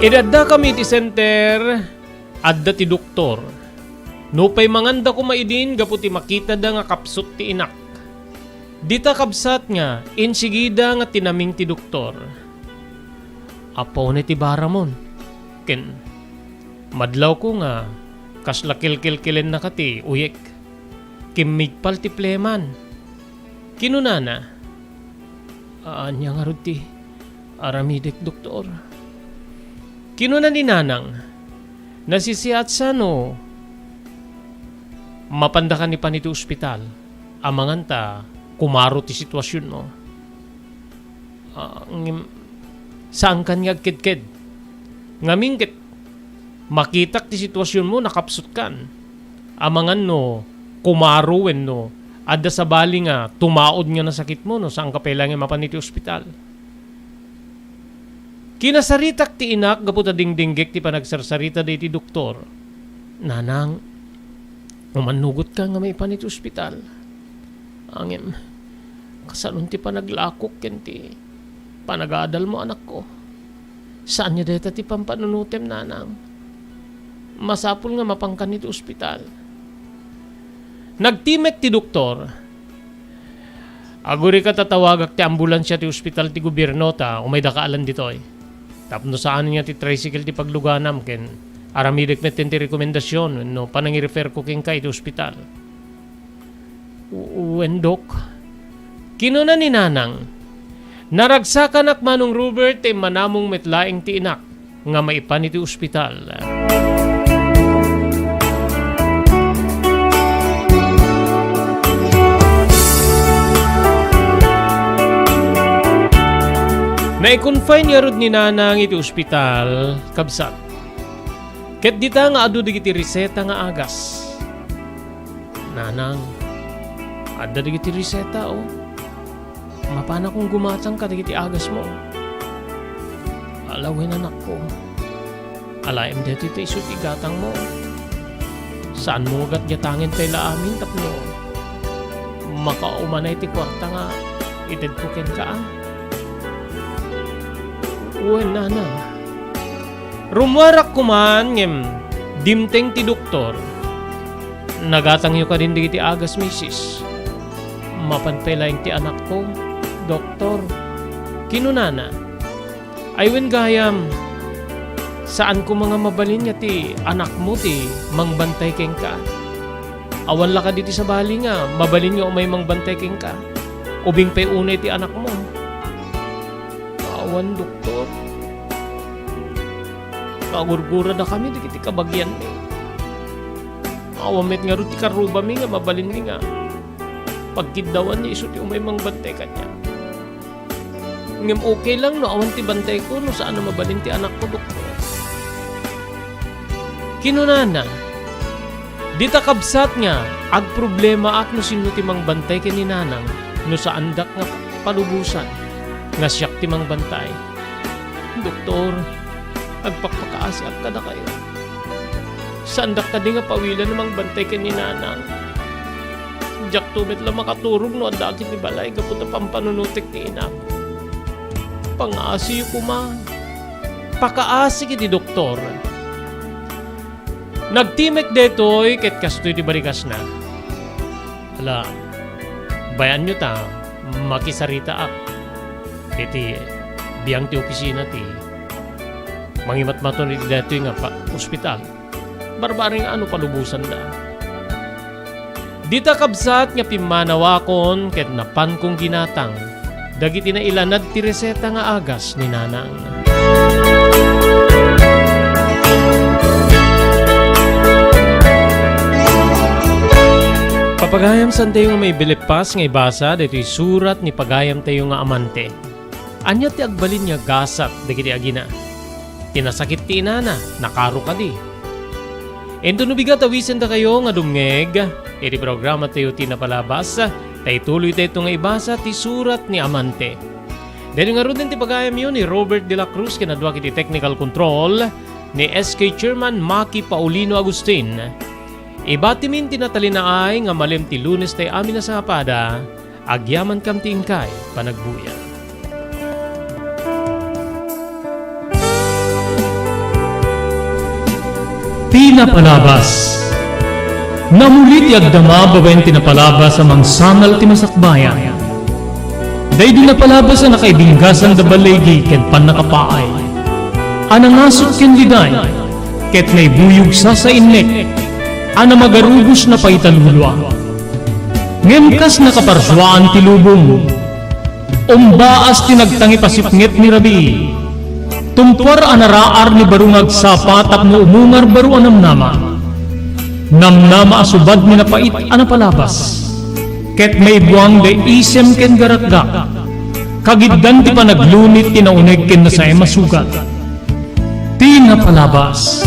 Idadda kami ti center, adda ti doktor. Nupay manganda ko maidin, gaputi makita da nga kapsot ti inak. Dita kabsat nga, insigida nga tinaming ti doktor. Apaw na ti baramon. Ken, madlaw ko nga, kaslakil-kilkilen na kati, uyek. Kimigpal ti pleman. Kinunana. Anya nga ruti, aramidek doktor. Kinuna ni nanang, nasisiat sa no, mapandakan ni panito ospital, amangan ta, kumaro ti sitwasyon mo. Saan kan nga kid-kid? Ngamingkit, makitak ti sitwasyon mo, nakapsut kan. Amangan no, kumaro wen no, adda sa bali nga, tumaod nga na sakit mo no, saan ka pailangan mapaniti ospital. Kinasaritak ti inak gaputa dingdinggek ti panagsarsarita day ti doktor. Nanang, umanugot ka nga may paniti ospital. Angem, kasalun ti panaglakok ken ti panag-aadal mo anak ko. Saan niya deta ti pampanunutem nanang? Masapul nga mapangkan iti ospital. Nagtimek ti doktor. Aguri ka tatawagak ti ambulansya ti ospital ti gobyerno ta umay dakaalan ditoy. Tapno saan niya ti tricycle ti pagluganam ken aramidek met ti rekomendasyon no panangi-refer ko ken kay ti ospital. Wendok. Kinuna ni nanang. Naragsakan ak Manong Robert ti manamong metlaing ti inak nga maipan iti ospital. Na-confine niya rod ni nanang iti ospital, kabsat. Ket dita nga adu digiti reseta nga agas. Nanang, adda digiti reseta o. Mapana kung gumatang ka digiti agas mo. Alawin anak ko. Alaim dito ito isut igatang mo. Saan mo gat-gatangin tayo laamin tapno? Makaumanay ti kwarta nga. Ited ko ken ka ah. Uwe nanang. Rumwarak kuman ngem dimteng ti doktor. Nagatang yu ka din digiti agas misis. Mapanpelaing ti anak ko. Doktor. Kinunana. Aywen gayam. Saan ko mga mabalin niya ti anak mo ti mangbantay keng ka? Awan la ka diti sa bali nga, mabalin niyo may mangbantay keng ka. Ubing pa'y unay ti anak mo. Awan, doktor. Kagurgura na kami di kiti kabagyan mi. Awamit nga ro ti karuba mi nga, mabalin mi nga. Pagkidawan niya iso ti umay mangbantay ka niya. Ngem okay lang no, awan ti bantay ko no saan na mabalin ti anak ko, doktor. Kinunana, di ta kabsat nga, ag problema ak no sino ti mangbantay ken ni nanang no sa andak nga palubusan nga siyak ti mangbantay. Doktor, agpakpakaasi ak kada kayo. Sa andak ka di nga pawilan namang bantay ken ni nanang. Jak tubet lang makaturog no at dati ni balay kapunta pampanunutik ti inak. Pangasi ko man. Pakaasi kiti doktor. Nagtimek detoy ket kastoy ti barikas na. Hala, bayan nyo ta, makisarita ak. Iti, biyang ti opisina ti. Mangimat-maton iti detoy nga pa, ospital. Barbaring ano palubusan da. Dita kabsat nga pimanawakon ket napan kong ginatang. Dagiti na ilanad ti reseta nga agas ni nanang. Papagayam san tayo nga may bilipas nga ibasa dito'y surat ni pagayam tayo nga amante. Anya ti agbalin niya gasat dagiti agina. Tinasakit ti inana, nakaro ka di. Ento nubigat awisen ta kayo nga dumngeg. Iti programa tayo tinapalabas. Tayo tuloy tayo nga ibasa ti surat ni amante. Dahil nga rin ti pagayam yun ni Robert de la Cruz kinadwa kiti technical control ni SK Chairman Maki Paulino Agustin. Ibatimin tinatalinaay nga malim ti Lunes tay amin na sa hapada, agyaman kam ti ingkay panagbuya. Tinapalabas. Namulit yagdama babayin tinapalabas sa mangsangal ti masakbayan. Day di napalabas na nakaibinggasan da balaygi ken panakapaay. Anangasot ken liday, ket may buyog sa innek. Ana magarubos na paitalulwa. Ngemkas na kaparswaan ti lubong. Umbaas tinagtangi pasipngit ni Rabi. Tumpar anaraar ni barungag sapa tapno umungar baru anamnama. Namnama asubad ni napait anapalabas. Ket may buwang day isem ken garakgak. Kagiddan ti panaglunit tinauneg ken nasay masugat. Tinapalabas.